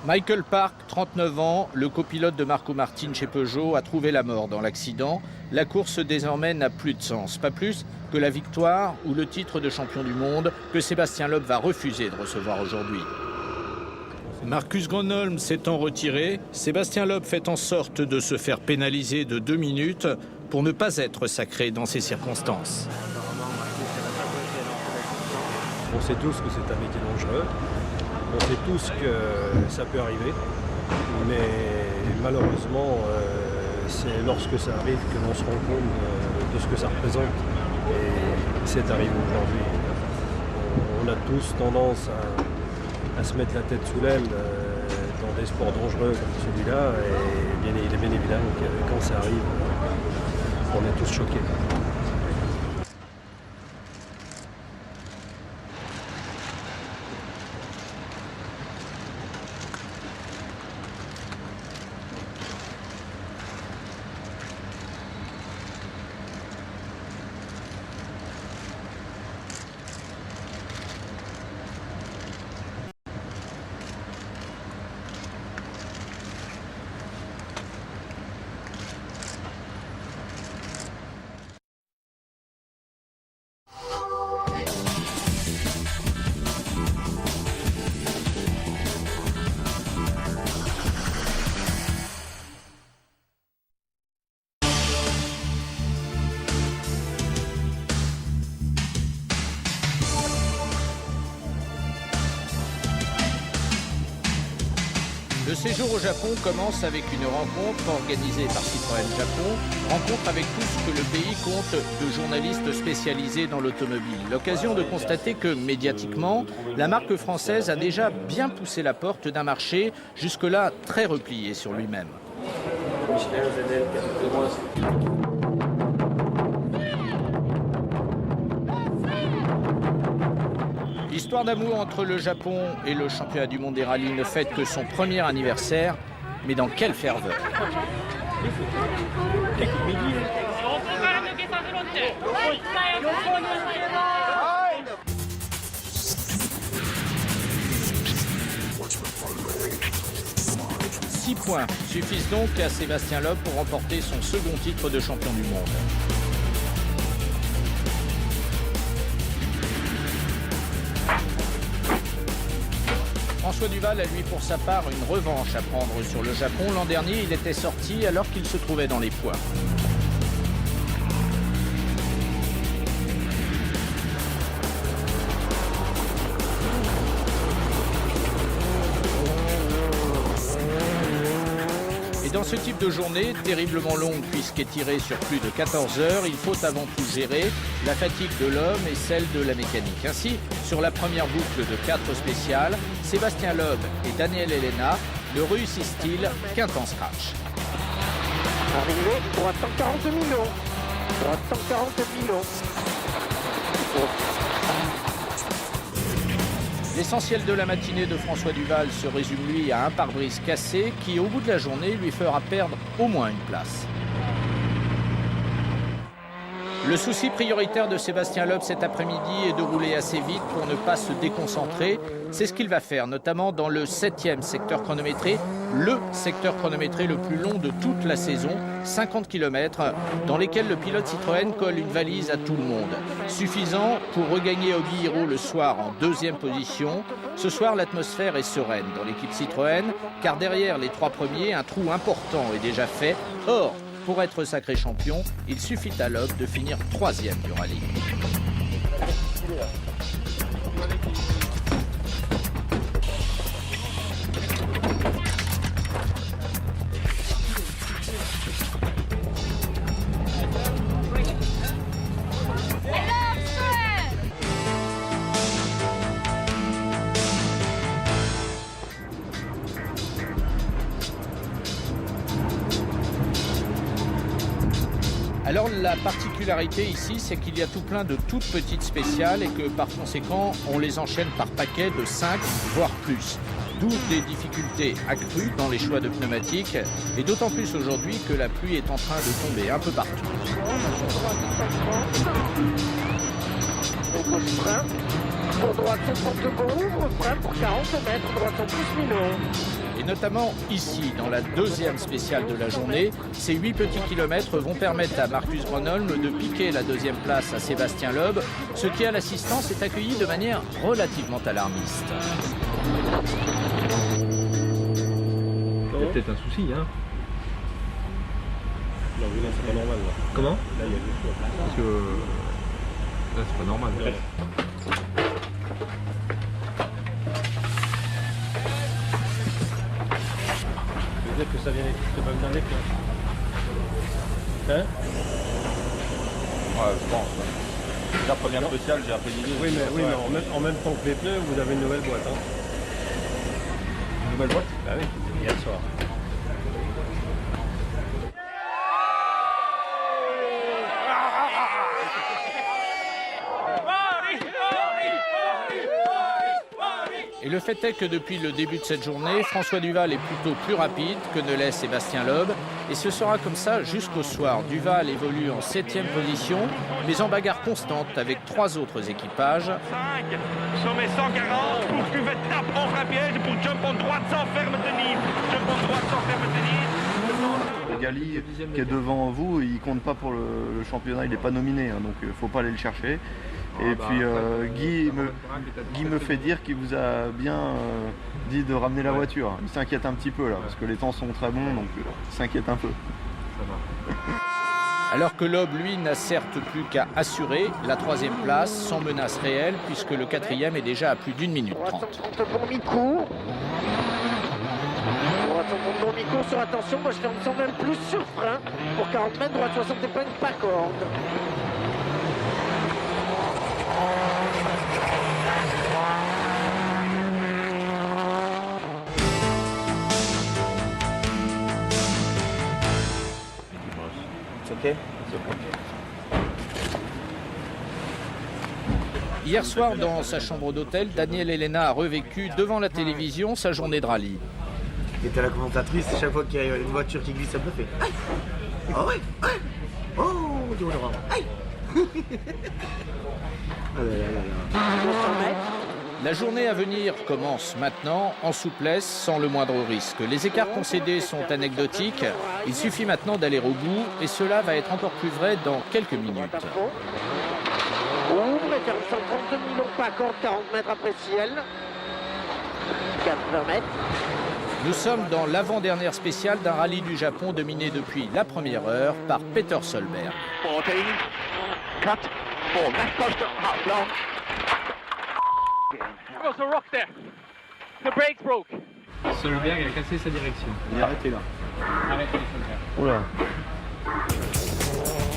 Michael Park, 39 ans, le copilote de Marco Martin chez Peugeot, a trouvé la mort dans l'accident. La course désormais n'a plus de sens, pas plus que la victoire ou le titre de champion du monde que Sébastien Loeb va refuser de recevoir aujourd'hui. Marcus Gronholm s'étant retiré, Sébastien Loeb fait en sorte de se faire pénaliser de 2 minutes pour ne pas être sacré dans ces circonstances. On sait tous que c'est un métier dangereux, on sait tous que ça peut arriver, mais malheureusement, c'est lorsque ça arrive que l'on se rend compte de ce que ça représente. Et c'est arrivé aujourd'hui. On a tous tendance à se mettre la tête sous l'aile dans des sports dangereux comme celui-là, et il est bien évident que quand ça arrive, on est tous choqués. Le séjour au Japon commence avec une rencontre organisée par Citroën Japon, rencontre avec tout ce que le pays compte de journalistes spécialisés dans l'automobile. L'occasion de constater que, médiatiquement, la marque française a déjà bien poussé la porte d'un marché jusque-là très replié sur lui-même. L'histoire d'amour entre le Japon et le championnat du monde des rallyes ne fête que son premier anniversaire, mais dans quelle ferveur! Six points suffisent donc à Sébastien Loeb pour remporter son second titre de champion du monde. François Duval a lui pour sa part une revanche à prendre sur le Japon. L'an dernier, il était sorti alors qu'il se trouvait dans les poids. Dans ce type de journée, terriblement longue puisqu'étirée sur plus de 14 heures, il faut avant tout gérer la fatigue de l'homme et celle de la mécanique. Ainsi, sur la première boucle de 4 spéciales, Sébastien Loeb et Daniel Elena ne réussissent-ils qu'un temps scratch. Arrivé, droite 142 millions. Droite 142 millions. L'essentiel de la matinée de François Duval se résume lui à un pare-brise cassé qui, au bout de la journée, lui fera perdre au moins une place. Le souci prioritaire de Sébastien Loeb cet après-midi est de rouler assez vite pour ne pas se déconcentrer. C'est ce qu'il va faire, notamment dans le 7e secteur chronométré, le secteur chronométré le plus long de toute la saison, 50 km, dans lesquels le pilote Citroën colle une valise à tout le monde. Suffisant pour regagner Hobby Hero le soir en 2e position. Ce soir, l'atmosphère est sereine dans l'équipe Citroën, car derrière les 3 premiers, un trou important est déjà fait. Or, pour être sacré champion, il suffit à Loeb de finir 3e du rallye. Alors la particularité ici, c'est qu'il y a tout plein de toutes petites spéciales et que par conséquent, on les enchaîne par paquets de 5 voire plus. D'où des difficultés accrues dans les choix de pneumatiques et d'autant plus aujourd'hui que la pluie est en train de tomber un peu partout. Frein, pour droite 50 secondes, frein pour 40 mètres, droite 100 plus 1000 €. Et notamment ici, dans la deuxième spéciale de la journée, ces 8 petits kilomètres vont permettre à Marcus Gronholm de piquer la deuxième place à Sébastien Loeb, ce qui à l'assistance est accueilli de manière relativement alarmiste. Il y a peut-être un souci, hein. Non, oui, là, c'est pas normal. Là. Comment? Là, il y a quelque chose. Parce que là, c'est pas normal. Ouais. Ça veut dire que ça vient pas venir avec là. Hein? Ouais, je pense. La première spéciale, j'ai appris l'idée. Oui, mais en même temps que les pneus, vous avez une nouvelle boîte. Hein. Une nouvelle boîte? Bah oui, hier soir. Et le fait est que depuis le début de cette journée, François Duval est plutôt plus rapide que ne l'est Sébastien Loeb. Et ce sera comme ça jusqu'au soir. Duval évolue en 7e position, mais en bagarre constante avec 3 autres équipages. 5, sommet 140 pour cuvette tape en frein piège pour jump en droite sans ferme tenir. Jump en droite sans ferme tenir. Gali qui est devant vous, il compte pas pour le championnat, il n'est pas nominé, hein, donc il ne faut pas aller le chercher. Et puis Guy me fait dire qu'il vous a bien dit de ramener la voiture. Il s'inquiète un petit peu là, parce que les temps sont très bons, donc il s'inquiète un peu. Alors que Loeb, lui, n'a certes plus qu'à assurer la 3e place sans menace réelle, puisque le 4e est déjà à plus d'1 minute 30. Droite 130 pour mi-cours. Droite 130 pour mi-cours sur attention, moi je fais en même plus sur frein. Pour 40 mètres, droite 60 et pas corde. Okay. Hier soir, dans sa chambre d'hôtel, Daniel Elena a revécu devant la télévision sa journée de rallye. Et t'as la commentatrice, chaque fois qu'il y a une voiture qui glisse, ça me fait. Aïe! Ah ouais! Aïe! Oh! Dieu, aïe! Ah là là là. La journée à venir commence maintenant en souplesse, sans le moindre risque. Les écarts concédés sont anecdotiques. Il suffit maintenant d'aller au bout et cela va être encore plus vrai dans quelques minutes. Ouvre et ferme 132 000 pas corde, 40 mètres après ciel. 80 mètres. Nous sommes dans l'avant-dernière spéciale d'un rallye du Japon dominé depuis la première heure par Peter Solberg. 14, cut, for left coaster, half long. There was a rock there. The brakes broke. Solberg a cassé sa direction. Il est arrêté là. Arrêtez Solberg. Oula.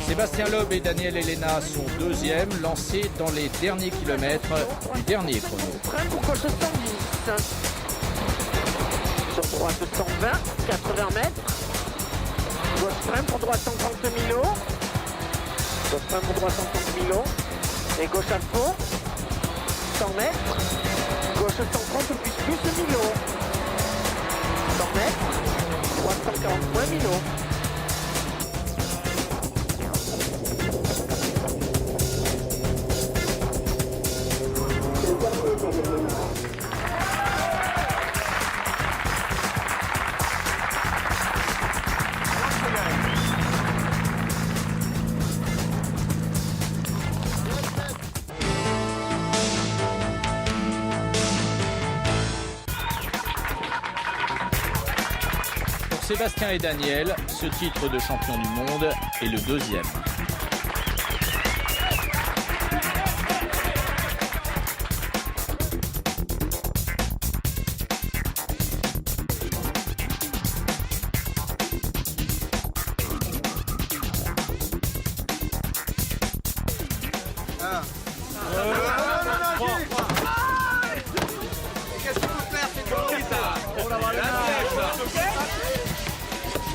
Sébastien Loeb et Daniel Elena sont 2e, lancés dans les derniers kilomètres du dernier chrono. Frein pour gauche 110. Sur droite 120, 80 mètres. Gauche frein pour droite 130 000 €. Gauche frein pour droite 130 000 €. Et gauche à fond. 100 mètres. Gauche 130 plus 1000 €. 100 mètres. Droite 140 moins 1000 €. Pour Sébastien et Daniel, ce titre de champion du monde est le 2e.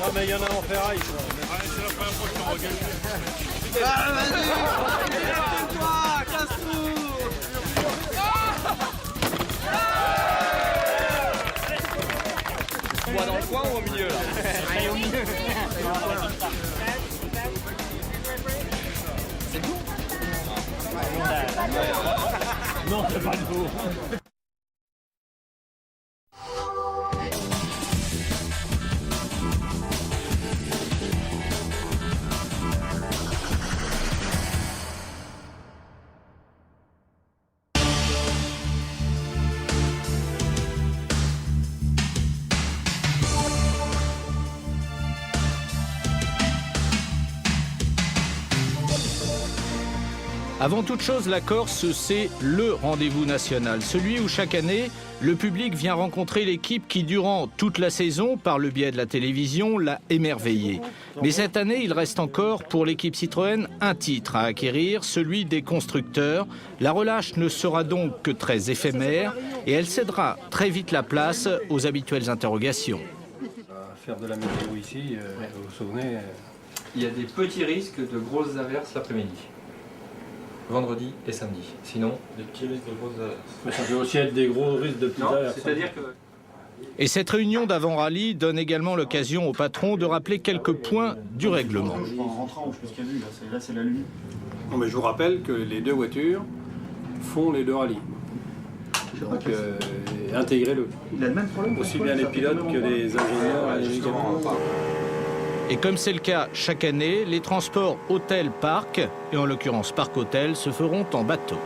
Non mais il y en a en ferraille. C'est la première fois que je regarde. Ah, vas-y, toi, casse-tout. Moi dans le coin ou au milieu là? Allez, au milieu. C'est tout? Non, c'est pas le tout. Avant toute chose, la Corse, c'est le rendez-vous national, celui où chaque année, le public vient rencontrer l'équipe qui, durant toute la saison, par le biais de la télévision, l'a émerveillé. Mais cette année, il reste encore pour l'équipe Citroën un titre à acquérir, celui des constructeurs. La relâche ne sera donc que très éphémère et elle cédera très vite la place aux habituelles interrogations. Faire de la météo ici, vous vous souvenez Il y a des petits risques de grosses averses l'après-midi. Vendredi et samedi. Sinon, Des petits risques de grosses averses. Mais ça peut aussi être des gros risques de petites averses. c'est-à-dire que... Et cette réunion d'avant-rallye donne également l'occasion au patron de rappeler quelques points du règlement. En rentrant, je sais plus ce qu'il y a vu, là c'est la lune. Non, mais je vous rappelle que les deux voitures font les deux rallyes. Donc intégrez-le. Il a le même problème. Aussi bien les pilotes que les ingénieurs et les mécanos. Et comme c'est le cas chaque année, les transports hôtel-parc, et en l'occurrence parc-hôtel, se feront en bateau.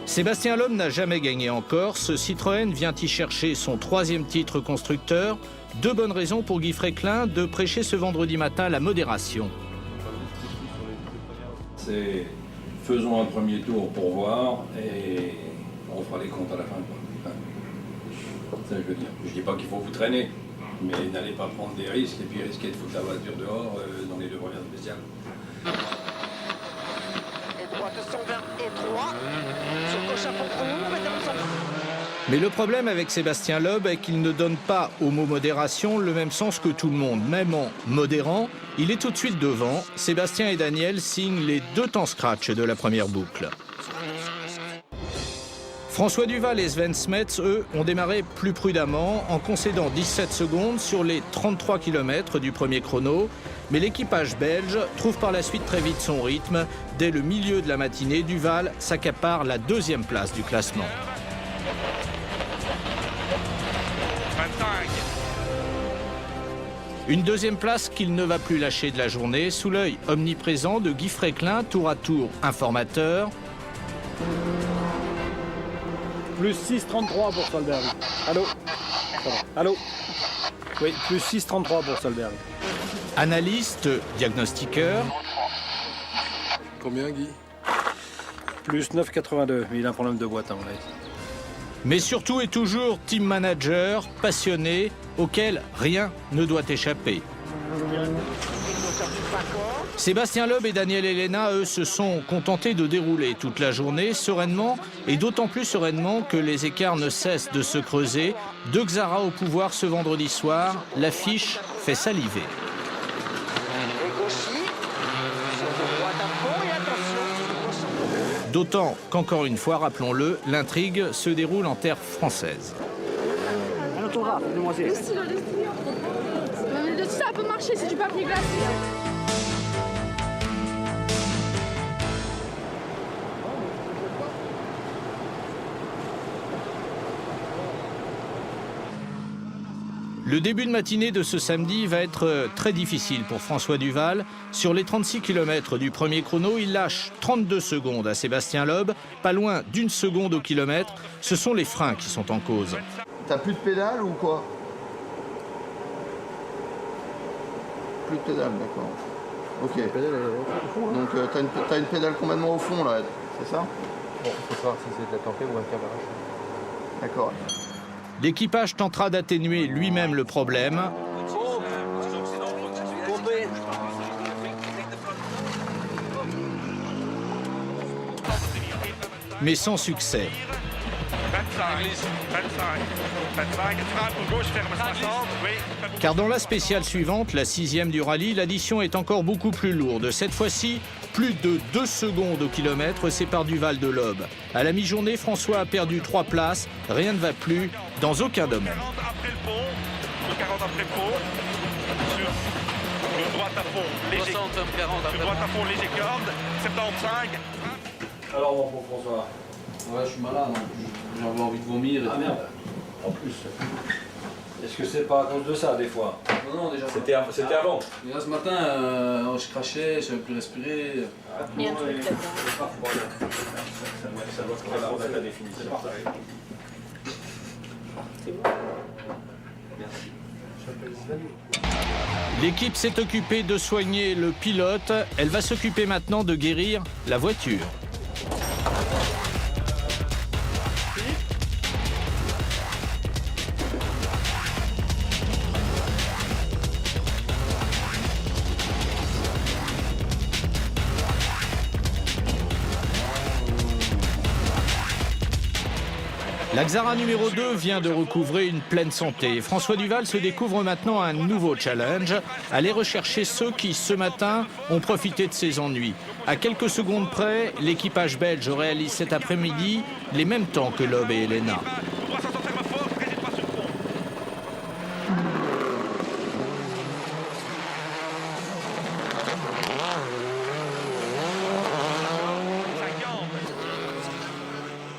Sébastien Loeb n'a jamais gagné en Corse. Citroën vient y chercher son 3e titre constructeur. 2 bonnes raisons pour Guy Fréquelin de prêcher ce vendredi matin la modération. C'est faisons un premier tour pour voir et on fera les comptes à la fin. Ça, je veux dire. Je dis pas qu'il faut vous traîner, mais n'allez pas prendre des risques et puis risquer de foutre la voiture dehors dans les 2 premières spéciales. Et droite 120 et 3. Sur gauche à fond pour vous, mesdames, 120. Mais le problème avec Sébastien Loeb est qu'il ne donne pas au mot modération le même sens que tout le monde. Même en modérant, il est tout de suite devant. Sébastien et Daniel signent les 2 temps scratch de la première boucle. François Duval et Sven Smets, eux, ont démarré plus prudemment en concédant 17 secondes sur les 33 km du premier chrono. Mais l'équipage belge trouve par la suite très vite son rythme. Dès le milieu de la matinée, Duval s'accapare la 2e place du classement. 25. Une 2e place qu'il ne va plus lâcher de la journée, sous l'œil omniprésent de Guy Fréquelin, tour à tour informateur. Plus 6,33 pour Solberg. Allô? Allô? Oui, plus 6,33 pour Solberg. Analyste, diagnostiqueur. Combien, Guy? Plus 9,82. Il a un problème de boîte, à mon avis. Mais surtout et toujours team manager, passionné, auquel rien ne doit échapper. Sébastien Loeb et Daniel Elena, eux, se sont contentés de dérouler toute la journée sereinement, et d'autant plus sereinement que les écarts ne cessent de se creuser. De Xara au pouvoir ce vendredi soir, l'affiche fait saliver. D'autant qu'encore une fois, rappelons-le, l'intrigue se déroule en terre française. Un autographe, demoiselle. Le stylo. Mais le ça peut marcher, c'est du papier glacé. Le début de matinée de ce samedi va être très difficile pour François Duval. Sur les 36 km du premier chrono, il lâche 32 secondes à Sébastien Loeb, pas loin d'1 seconde au kilomètre. Ce sont les freins qui sont en cause. T'as plus de pédale ou quoi? Plus de pédale, d'accord. Ok. Donc t'as une pédale complètement au fond là, c'est ça? Bon, il faut savoir si c'est de la tempête ou un cabarage. D'accord. L'équipage tentera d'atténuer lui-même le problème. mais sans succès. 25, frein pour gauche, ferme 60, oui. Car dans la spéciale suivante, la 6e du rallye, l'addition est encore beaucoup plus lourde. Cette fois-ci, plus de 2 secondes au kilomètre séparent Duval de l'Aube. À la mi-journée, François a perdu 3 places. Rien ne va plus dans aucun domaine. 40 après le pont, 40 après le pont, sur droite à fond, léger. 60, 40 sur droite à fond, léger corde, 75. Alors mon pauvre François. Ouais, je suis malade, j'avais envie de vomir. Ah merde, en plus. Est-ce que c'est pas à cause de ça des fois? Non, déjà. C'était avant. Déjà ce matin, je crachais, je savais plus respirer. Il y a un truc là-dedans. Ça doit se remettre la définition. L'équipe s'est occupée de soigner le pilote. Elle va s'occuper maintenant de guérir la voiture. La Xara numéro 2 vient de recouvrer une pleine santé. François Duval se découvre maintenant un nouveau challenge, aller rechercher ceux qui, ce matin, ont profité de ses ennuis. À quelques secondes près, l'équipage belge réalise cet après-midi les mêmes temps que Loeb et Elena.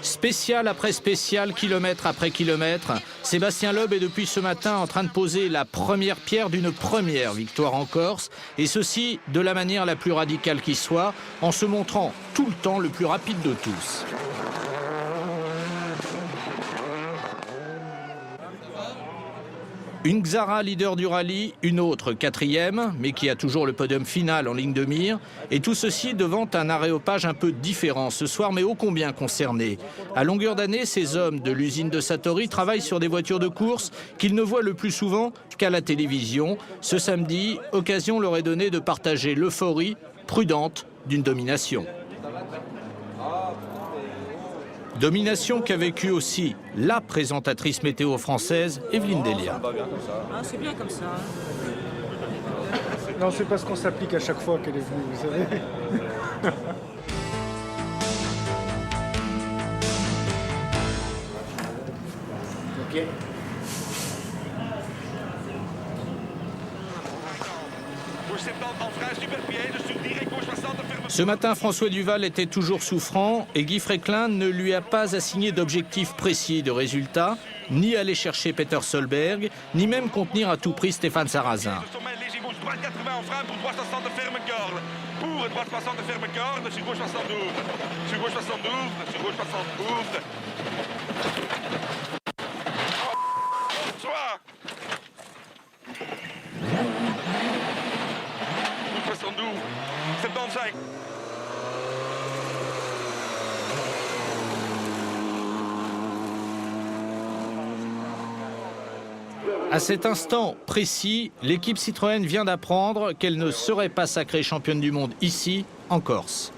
Spécial après spécial, kilomètre après kilomètre, Sébastien Loeb est depuis ce matin en train de poser la première pierre d'une première victoire en Corse, et ceci de la manière la plus radicale qui soit, en se montrant tout le temps le plus rapide de tous. Une Xara leader du rallye, une autre 4e, mais qui a toujours le podium final en ligne de mire. Et tout ceci devant un aréopage un peu différent ce soir, mais ô combien concerné. À longueur d'année, ces hommes de l'usine de Satori travaillent sur des voitures de course qu'ils ne voient le plus souvent qu'à la télévision. Ce samedi, occasion leur est donnée de partager l'euphorie prudente d'une domination. Domination qu'a vécue aussi la présentatrice météo française, Evelyne Delia. Ah, c'est bien comme ça. Non, c'est parce qu'on s'applique à chaque fois qu'elle est venue, vous savez. Ok. Ce matin, François Duval était toujours souffrant et Guy Fréquelin ne lui a pas assigné d'objectif précis de résultat, ni aller chercher Peter Solberg, ni même contenir à tout prix Stéphane Sarrazin. Droite 80 en frein pour droite 60 de ferme corde. Pour droite 60 de ferme corde, sur gauche 60 ouvre. Sur gauche 60 ouvre, sur gauche 60 ouvre. Soit 72, 75. À cet instant précis, l'équipe Citroën vient d'apprendre qu'elle ne serait pas sacrée championne du monde ici, en Corse.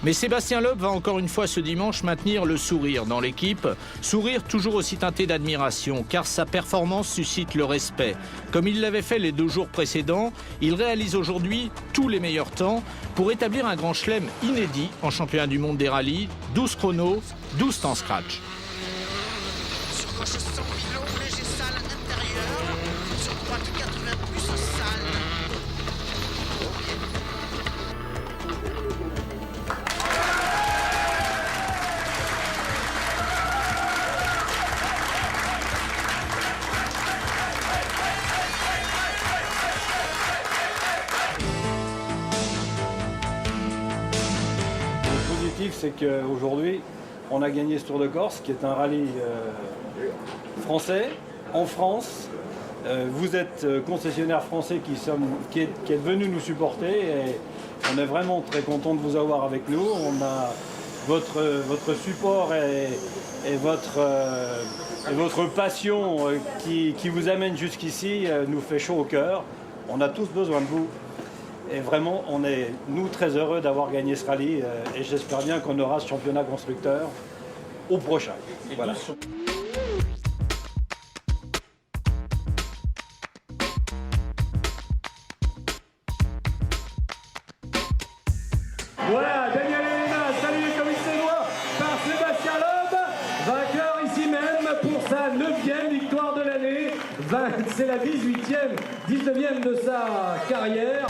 Mais Sébastien Loeb va encore une fois ce dimanche maintenir le sourire dans l'équipe. Sourire toujours aussi teinté d'admiration, car sa performance suscite le respect. Comme il l'avait fait les 2 jours précédents, il réalise aujourd'hui tous les meilleurs temps pour établir un grand chelem inédit en championnat du monde des rallyes. 12 chronos, 12 temps scratch. Sur gauche 100 kg, léger salle intérieur. Sur droite 80 plus salle. C'est qu'aujourd'hui, on a gagné ce Tour de Corse, qui est un rallye français, en France. Vous êtes concessionnaire français qui est venu nous supporter et on est vraiment très content de vous avoir avec nous. On a votre support et votre passion qui vous amène jusqu'ici nous fait chaud au cœur. On a tous besoin de vous. Et vraiment, on est, nous, très heureux d'avoir gagné ce rallye et j'espère bien qu'on aura ce championnat constructeur au prochain. Voilà. Voilà, Daniel Elena, salué comme il se doit par Sébastien Loeb, vainqueur ici même pour sa 9e victoire de l'année. C'est la 19e de sa carrière.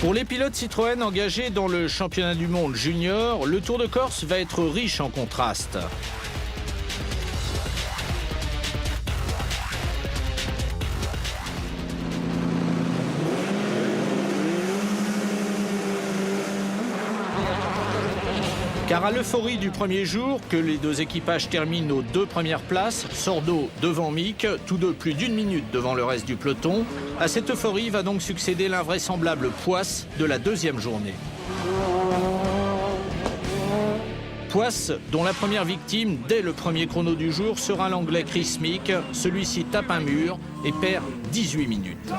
Pour les pilotes Citroën engagés dans le championnat du monde junior, le Tour de Corse va être riche en contrastes. Car à l'euphorie du premier jour, que les deux équipages terminent aux 2 premières places, Sordo devant Mick, tous deux plus d'1 minute devant le reste du peloton, à cette euphorie va donc succéder l'invraisemblable poisse de la 2e journée. Poisse, dont la première victime, dès le premier chrono du jour, sera l'Anglais Chris Mick. Celui-ci tape un mur et perd 18 minutes.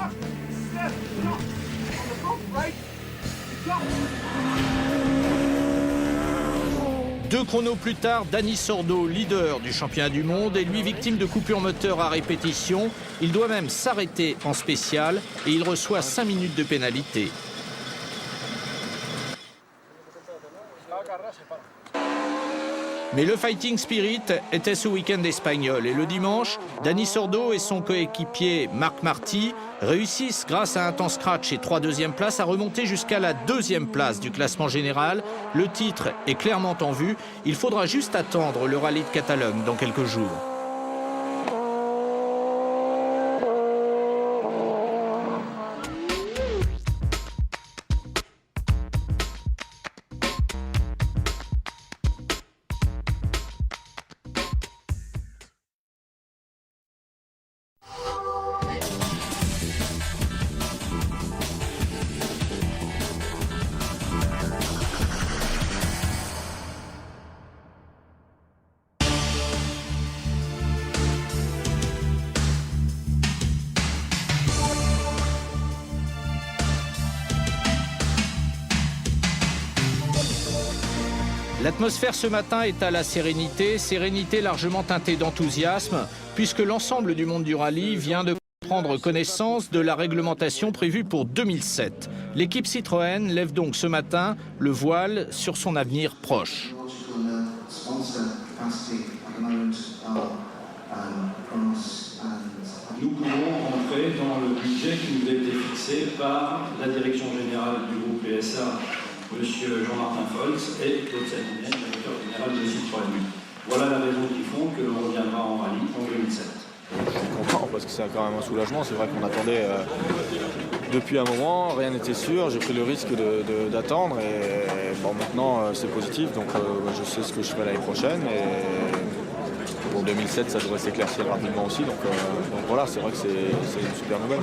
Deux chronos plus tard, Dani Sordo, leader du championnat du monde, est lui victime de coupure moteur à répétition. Il doit même s'arrêter en spécial et il reçoit 5 minutes de pénalité. Mais le fighting spirit était ce week-end espagnol et le dimanche, Dani Sordo et son coéquipier Marc Marti réussissent grâce à un temps scratch et 3 deuxièmes places à remonter jusqu'à la 2e place du classement général. Le titre est clairement en vue. Il faudra juste attendre le rallye de Catalogne dans quelques jours. L'atmosphère ce matin est à la sérénité largement teintée d'enthousiasme, puisque l'ensemble du monde du rallye vient de prendre connaissance de la réglementation prévue pour 2007. L'équipe Citroën lève donc ce matin le voile sur son avenir proche. Nous pouvons rentrer dans le budget qui nous a été fixé par la direction générale du groupe PSA, M. Jean-Martin Folz, et Claude Salinen, directeur général de Citroën. Voilà la raison qui font que l'on reviendra en rallye en 2007. Je suis content parce que c'est quand même un soulagement. C'est vrai qu'on attendait depuis un moment, rien n'était sûr. J'ai pris le risque d'attendre et bon, maintenant c'est positif. Donc je sais ce que je ferai l'année prochaine. Et pour 2007, ça devrait s'éclaircir rapidement aussi. Donc voilà, c'est vrai que c'est une super nouvelle.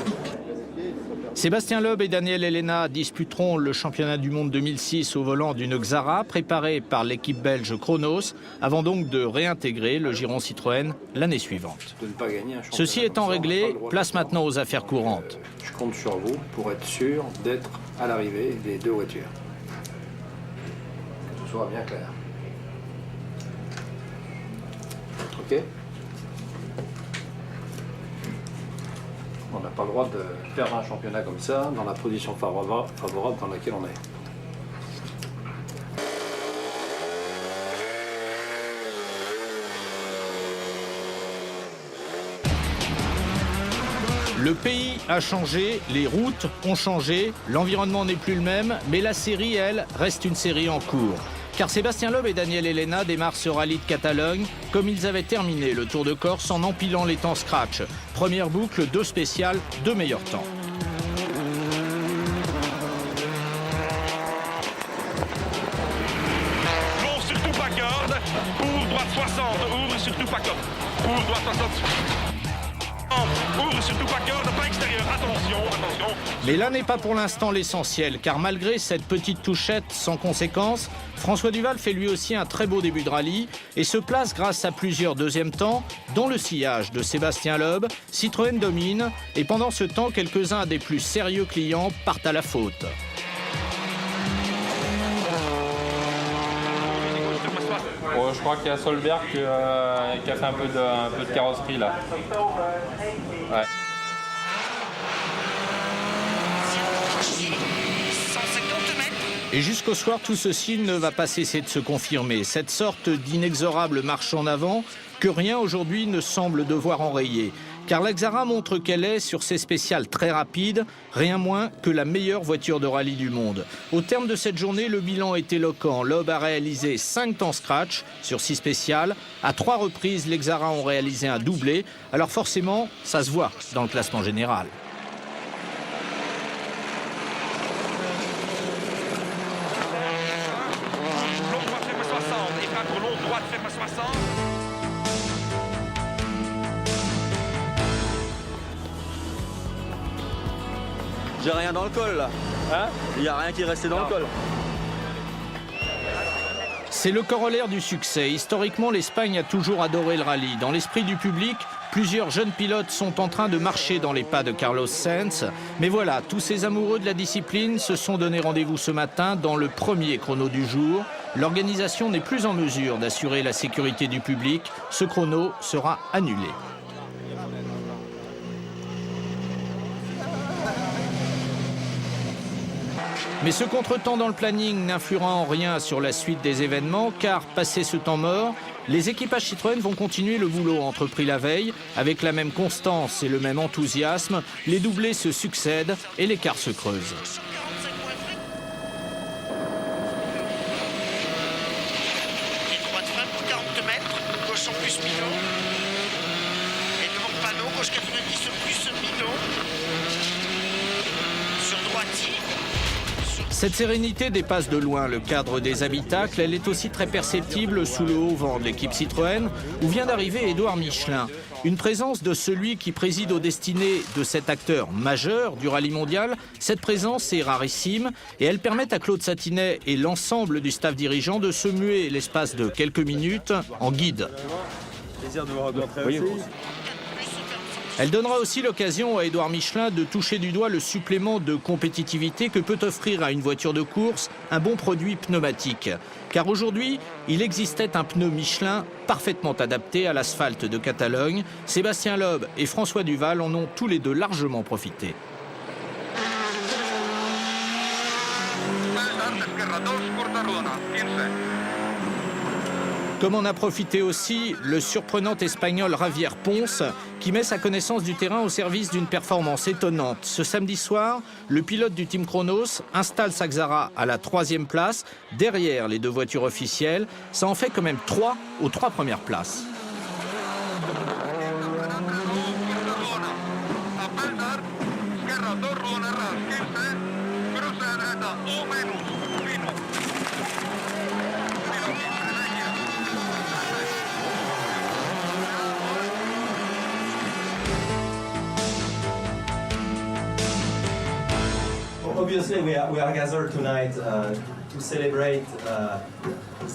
Sébastien Loeb et Daniel Elena disputeront le championnat du monde 2006 au volant d'une Xara préparée par l'équipe belge Chronos, avant donc de réintégrer le giron Citroën l'année suivante. Ceci étant réglé, place maintenant aux affaires courantes. Je compte sur vous pour être sûr d'être à l'arrivée des deux voitures. Que ce soit bien clair. Ok ? On n'a pas le droit de perdre un championnat comme ça, dans la position favorable dans laquelle on est. Le pays a changé, les routes ont changé, l'environnement n'est plus le même, mais la série, elle, reste une série en cours. Car Sébastien Loeb et Daniel Elena démarrent ce rallye de Catalogne comme ils avaient terminé le Tour de Corse en empilant les temps scratch. Première boucle, 2 spéciales, 2 meilleurs temps. Ouvre surtout pas corde, ouvre droite 60, ouvre surtout pas corde, ouvre droite 60. n'ouvre surtout pas cœur, pas extérieur. Attention, attention. Mais là n'est pas pour l'instant l'essentiel, car malgré cette petite touchette sans conséquence, François Duval fait lui aussi un très beau début de rallye et se place grâce à plusieurs deuxièmes temps, dont le sillage de Sébastien Loeb. Citroën domine et pendant ce temps, quelques-uns des plus sérieux clients partent à la faute. Bon, je crois qu'il y a Solberg qui a fait un peu de carrosserie là. Ouais. Et jusqu'au soir, tout ceci ne va pas cesser de se confirmer. Cette sorte d'inexorable marche en avant que rien aujourd'hui ne semble devoir enrayer. Car l'Axara montre qu'elle est, sur ses spéciales très rapides, rien moins que la meilleure voiture de rallye du monde. Au terme de cette journée, le bilan est éloquent. Loeb a réalisé 5 temps scratch sur 6 spéciales. À 3 reprises, les Xara ont réalisé un doublé. Alors forcément, ça se voit dans le classement général. J'ai rien dans le col là. Hein? Il n'y a rien qui est resté dans le col. C'est le corollaire du succès. Historiquement, l'Espagne a toujours adoré le rallye. Dans l'esprit du public, plusieurs jeunes pilotes sont en train de marcher dans les pas de Carlos Sainz. Mais voilà, tous ces amoureux de la discipline se sont donné rendez-vous ce matin dans le premier chrono du jour. L'organisation n'est plus en mesure d'assurer la sécurité du public. Ce chrono sera annulé. Mais ce contretemps dans le planning n'influera en rien sur la suite des événements, car, passé ce temps mort, les équipages Citroën vont continuer le boulot entrepris la veille. Avec la même constance et le même enthousiasme, les doublés se succèdent et l'écart se creuse. Droite frein pour 40 mètres, gauche en plus Milo. Et devant panneau, gauche 90 plus Milo. Sur droitier. Cette sérénité dépasse de loin le cadre des habitacles. Elle est aussi très perceptible sous le haut vent de l'équipe Citroën, où vient d'arriver Édouard Michelin. Une présence de celui qui préside aux destinées de cet acteur majeur du rallye mondial. Cette présence est rarissime et elle permet à Claude Satinet et l'ensemble du staff dirigeant de se muer l'espace de quelques minutes en guide. Plaisir de vous rencontrer aussi. Elle donnera aussi l'occasion à Édouard Michelin de toucher du doigt le supplément de compétitivité que peut offrir à une voiture de course un bon produit pneumatique. Car aujourd'hui, il existait un pneu Michelin parfaitement adapté à l'asphalte de Catalogne. Sébastien Loeb et François Duval en ont tous les deux largement profité. Comme en a profité aussi le surprenant espagnol Javier Pons, qui met sa connaissance du terrain au service d'une performance étonnante. Ce samedi soir, le pilote du Team Kronos installe sa Xara à la 3e place, derrière les 2 voitures officielles. Ça en fait quand même 3 aux 3 premières places. Obviously, we are gathered tonight to celebrate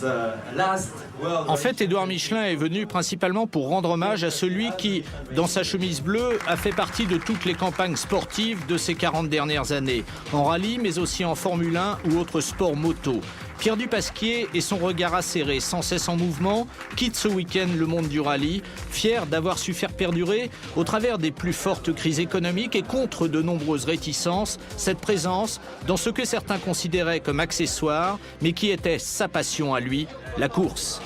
the last World. En fait, Édouard Michelin est venu principalement pour rendre hommage à celui qui, dans sa chemise bleue, a fait partie de toutes les campagnes sportives de ces 40 dernières années, en rallye, mais aussi en Formule 1 ou autres sports moto. Pierre Dupasquier et son regard acéré, sans cesse en mouvement, quitte ce week-end le monde du rallye, fier d'avoir su faire perdurer, au travers des plus fortes crises économiques et contre de nombreuses réticences, cette présence dans ce que certains considéraient comme accessoire, mais qui était sa passion à lui, la course.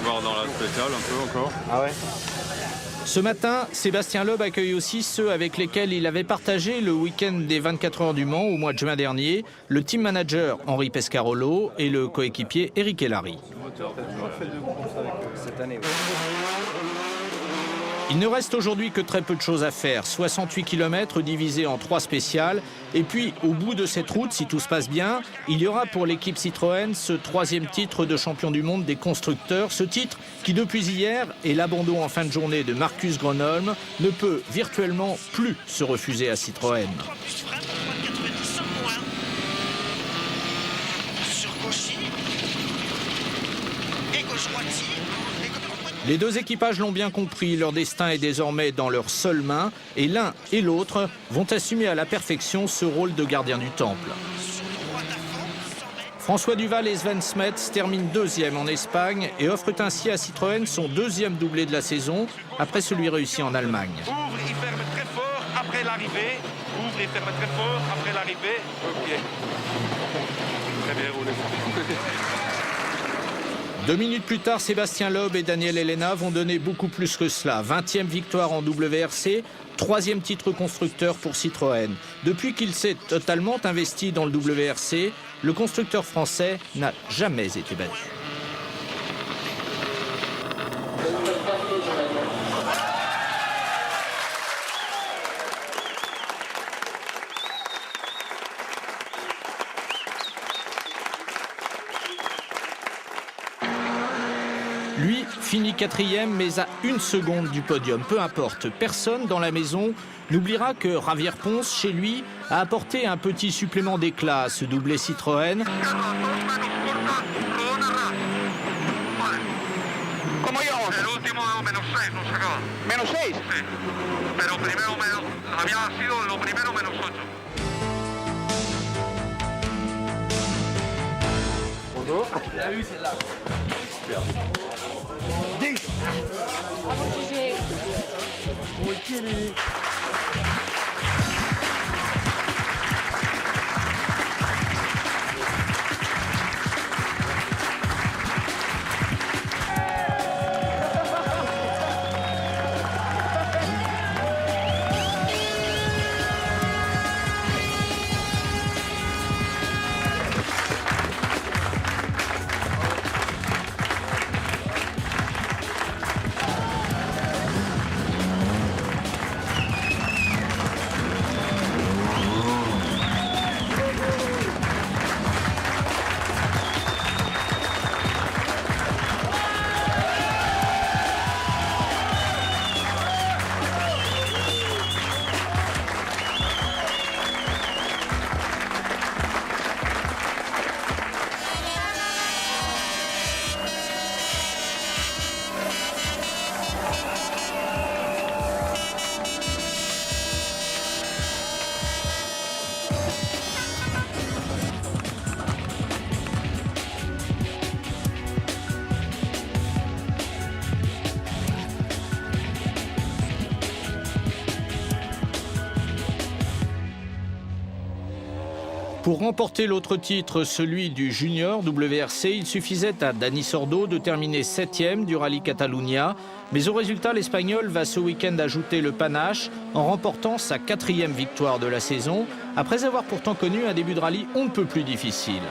Voir dans la spéciale un peu encore. Ah ouais. Ce matin, Sébastien Loeb accueille aussi ceux avec lesquels il avait partagé le week-end des 24 heures du Mans au mois de juin dernier, le team manager Henri Pescarolo et le coéquipier Eric Hellary. Il ne reste aujourd'hui que très peu de choses à faire. 68 km divisés en 3 spéciales. Et puis, au bout de cette route, si tout se passe bien, il y aura pour l'équipe Citroën ce 3e titre de champion du monde des constructeurs. Ce titre qui, depuis hier, et l'abandon en fin de journée de Marcus Grönholm, ne peut virtuellement plus se refuser à Citroën. Les deux équipages l'ont bien compris, leur destin est désormais dans leurs seules mains et l'un et l'autre vont assumer à la perfection ce rôle de gardien du temple. François Duval et Sven Smets terminent 2e en Espagne et offrent ainsi à Citroën son 2e doublé de la saison après celui réussi en Allemagne. Ouvre et ferme très fort après l'arrivée. Ouvre et ferme très fort après l'arrivée. Ok. Très bien roulé. 2 minutes plus tard, Sébastien Loeb et Daniel Elena vont donner beaucoup plus que cela. 20e victoire en WRC, 3e titre constructeur pour Citroën. Depuis qu'il s'est totalement investi dans le WRC, le constructeur français n'a jamais été battu. Lui finit 4e, mais à 1 seconde du podium. Peu importe, personne dans la maison n'oubliera que Javier Ponce, chez lui, a apporté un petit supplément d'éclat à ce doublé Citroën. Bonjour. La vue, celle-là. Super. 10. Pour remporter l'autre titre, celui du junior WRC, il suffisait à Dani Sordo de terminer 7e du rallye Catalunya. Mais au résultat, l'Espagnol va ce week-end ajouter le panache en remportant sa 4e victoire de la saison, après avoir pourtant connu un début de rallye on ne peut plus difficile.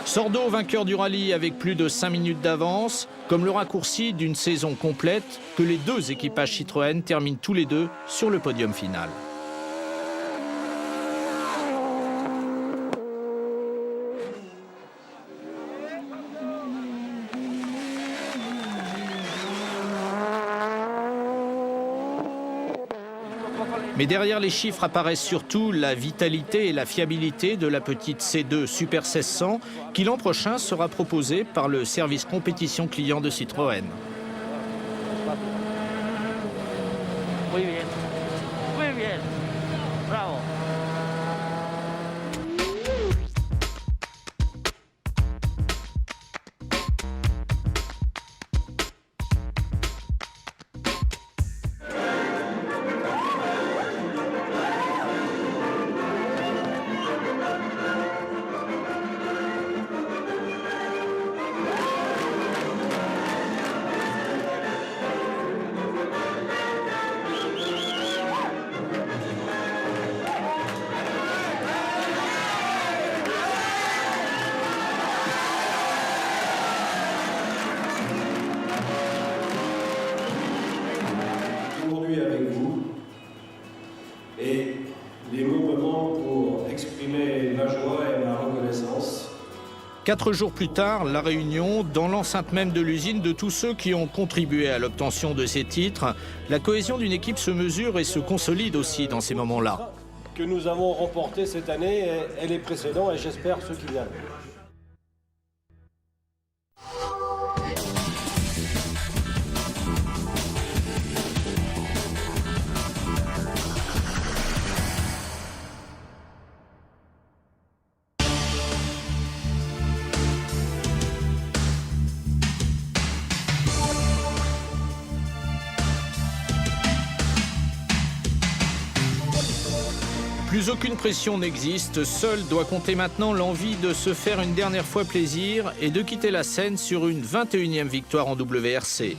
Sordo, vainqueur du rallye avec plus de 5 minutes d'avance, comme le raccourci d'une saison complète que les deux équipages Citroën terminent tous les deux sur le podium final. Mais derrière les chiffres apparaissent surtout la vitalité et la fiabilité de la petite C2 Super 1600 qui l'an prochain sera proposée par le service compétition client de Citroën. Muy bien. Muy bien. Bravo. 4 jours plus tard, la réunion dans l'enceinte même de l'usine de tous ceux qui ont contribué à l'obtention de ces titres. La cohésion d'une équipe se mesure et se consolide aussi dans ces moments-là. Que nous avons remporté cette année et les précédents, et j'espère ceux qui viennent. Plus aucune pression n'existe, seule doit compter maintenant l'envie de se faire une dernière fois plaisir et de quitter la scène sur une 21e victoire en WRC.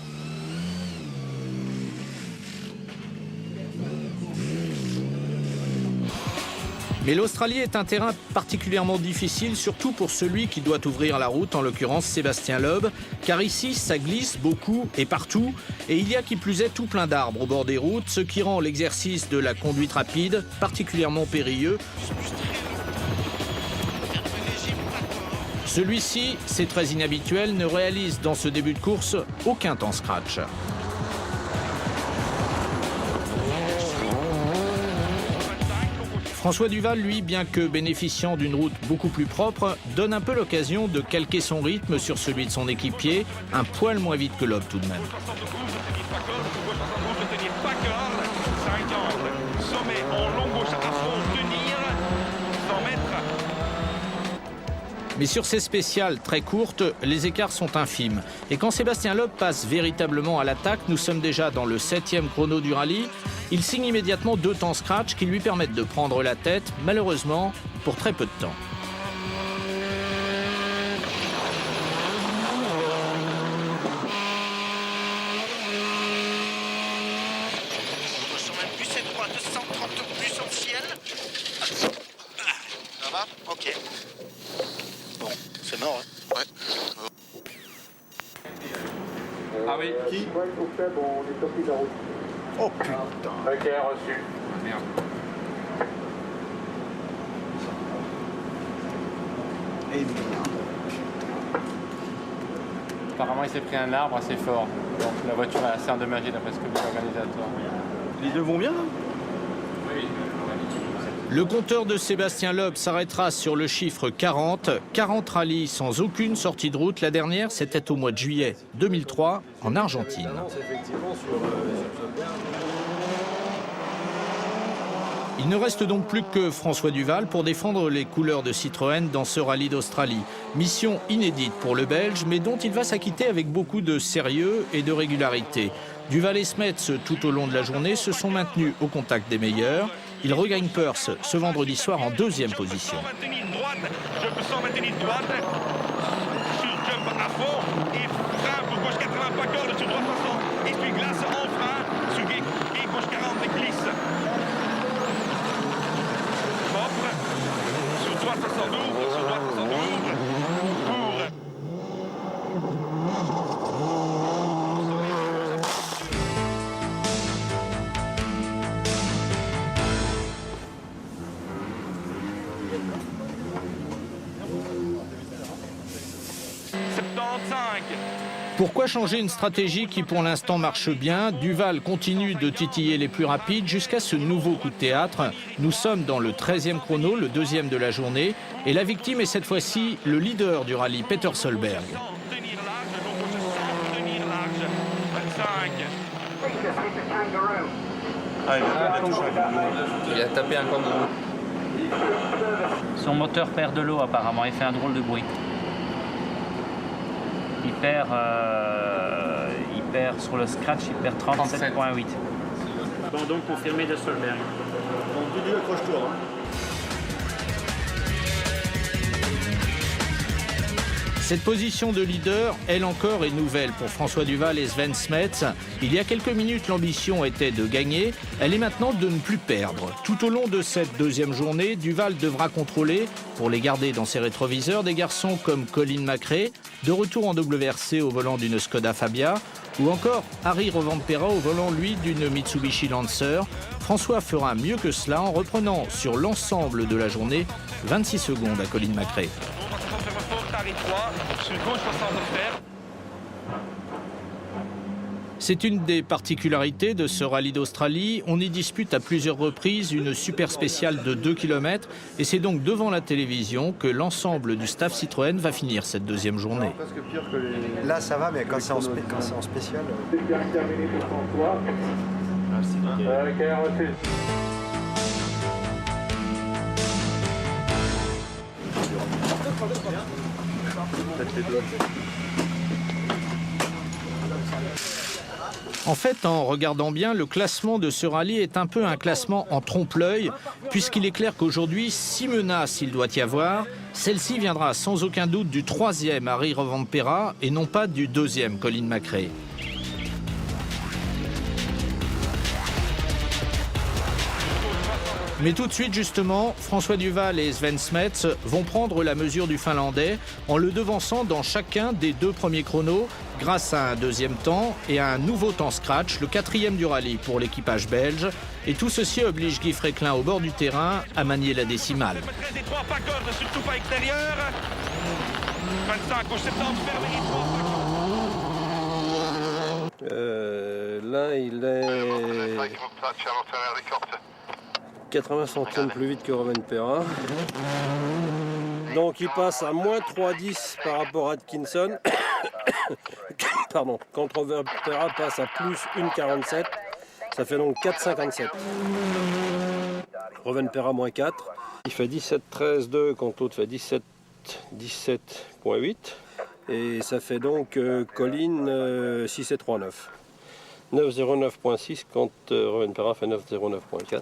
Mais l'Australie est un terrain particulièrement difficile, surtout pour celui qui doit ouvrir la route, en l'occurrence Sébastien Loeb, car ici ça glisse beaucoup et partout, et il y a qui plus est tout plein d'arbres au bord des routes, ce qui rend l'exercice de la conduite rapide particulièrement périlleux. Celui-ci, c'est très inhabituel, ne réalise dans ce début de course aucun temps scratch. François Duval, lui, bien que bénéficiant d'une route beaucoup plus propre, donne un peu l'occasion de calquer son rythme sur celui de son équipier, un poil moins vite que Loeb tout de même. Mais sur ces spéciales très courtes, les écarts sont infimes. Et quand Sébastien Loeb passe véritablement à l'attaque, nous sommes déjà dans le 7e chrono du rallye. Il signe immédiatement 2 temps scratch qui lui permettent de prendre la tête, malheureusement, pour très peu de temps. On sont même plus étroit, 230 plus en ciel. Ça va? Ok. Bon, c'est mort, hein? Ouais. Ah oui, qui? Oh putain. Ok, reçu. Merde. Et merde. Apparemment, il s'est pris un arbre assez fort. Donc la voiture est assez endommagée d'après ce que dit l'organisateur. Les deux vont bien, là? Oui. Le compteur de Sébastien Loeb s'arrêtera sur le chiffre 40. 40 rallyes sans aucune sortie de route. La dernière, c'était au mois de juillet 2003 en Argentine. Il ne reste donc plus que François Duval pour défendre les couleurs de Citroën dans ce rallye d'Australie. Mission inédite pour le Belge, mais dont il va s'acquitter avec beaucoup de sérieux et de régularité. Duval et Smets, tout au long de la journée, se sont maintenus au contact des meilleurs. Il regagne Perth ce vendredi soir en 2e position. Je me sens maintenir droite. Sur jump à fond et frein pour gauche 80 pas corde sur droite 60. Et puis glace en frein sur et gauche 40 et glisse. Propre. Sur droite 72, sur droite 72. Pourquoi changer une stratégie qui pour l'instant marche bien? Duval continue de titiller les plus rapides jusqu'à ce nouveau coup de théâtre. Nous sommes dans le 13e chrono, le 2e de la journée, et la victime est cette fois-ci le leader du rallye, Peter Solberg. Il a tapé un kangourou. Son moteur perd de l'eau apparemment, il fait un drôle de bruit. Il perd sur le scratch, il perd 37,8. Bon, donc confirmé de Solberg. Bon, Dudu, accroche-toi. Hein. Cette position de leader, elle encore, est nouvelle pour François Duval et Sven Smets. Il y a quelques minutes, l'ambition était de gagner. Elle est maintenant de ne plus perdre. Tout au long de cette 2e journée, Duval devra contrôler, pour les garder dans ses rétroviseurs, des garçons comme Colin McRae, de retour en WRC au volant d'une Skoda Fabia, ou encore Harry Rovanperä au volant, lui, d'une Mitsubishi Lancer. François fera mieux que cela en reprenant sur l'ensemble de la journée 26 secondes à Colin McRae. très étroit, sur gauche 60 de fer. C'est une des particularités de ce rallye d'Australie. On y dispute à plusieurs reprises une super spéciale de 2 km et c'est donc devant la télévision que l'ensemble du staff Citroën va finir cette deuxième journée. Là ça va, mais quand c'est en spécial... En fait, en regardant bien, le classement de ce rallye est un peu un classement en trompe-l'œil, puisqu'il est clair qu'aujourd'hui, si menace il doit y avoir, celle-ci viendra sans aucun doute du 3e Harry Rovanperä et non pas du 2e Colin McRae. Mais tout de suite, justement, François Duval et Sven Smets vont prendre la mesure du Finlandais en le devançant dans chacun des 2 premiers chronos grâce à un deuxième temps et à un nouveau temps scratch, le 4e du rallye pour l'équipage belge. Et tout ceci oblige Guy Fréquelin au bord du terrain à manier la décimale. Très étroit, pas corde, surtout pas extérieur. 25, gauche 70, ferme étroit. Là, il est 80 centièmes plus vite que Rovanperä. Donc il passe à moins 3,10 par rapport à Atkinson. Pardon, quand Rovanperä passe à plus 1,47, ça fait donc 4,57. Rovanperä moins 4. Il fait 17,13,2 quand l'autre fait 17,8. Et ça fait donc Colin 6,3,9. 9,09,6 quand Rovanperä fait 9,09,4.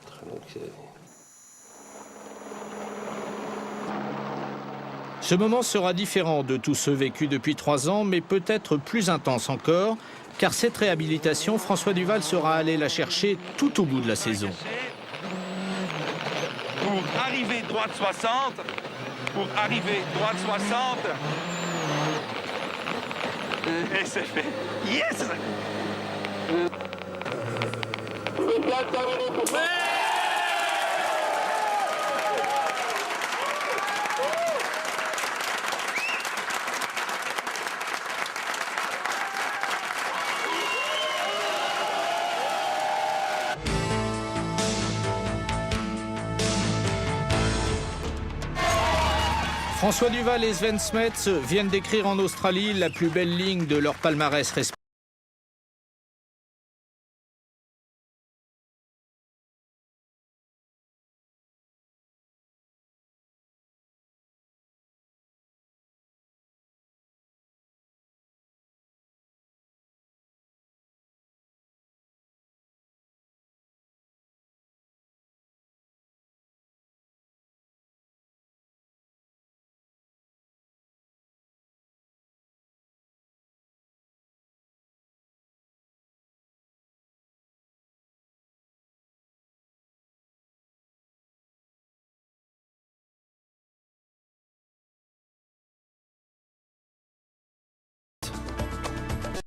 Ce moment sera différent de tous ceux vécus depuis 3 ans, mais peut-être plus intense encore, car cette réhabilitation, François Duval sera allé la chercher tout au bout de la saison. Pour arriver droite 60, et c'est fait. Yes! François Duval et Sven Smets viennent d'écrire en Australie la plus belle ligne de leur palmarès respectif.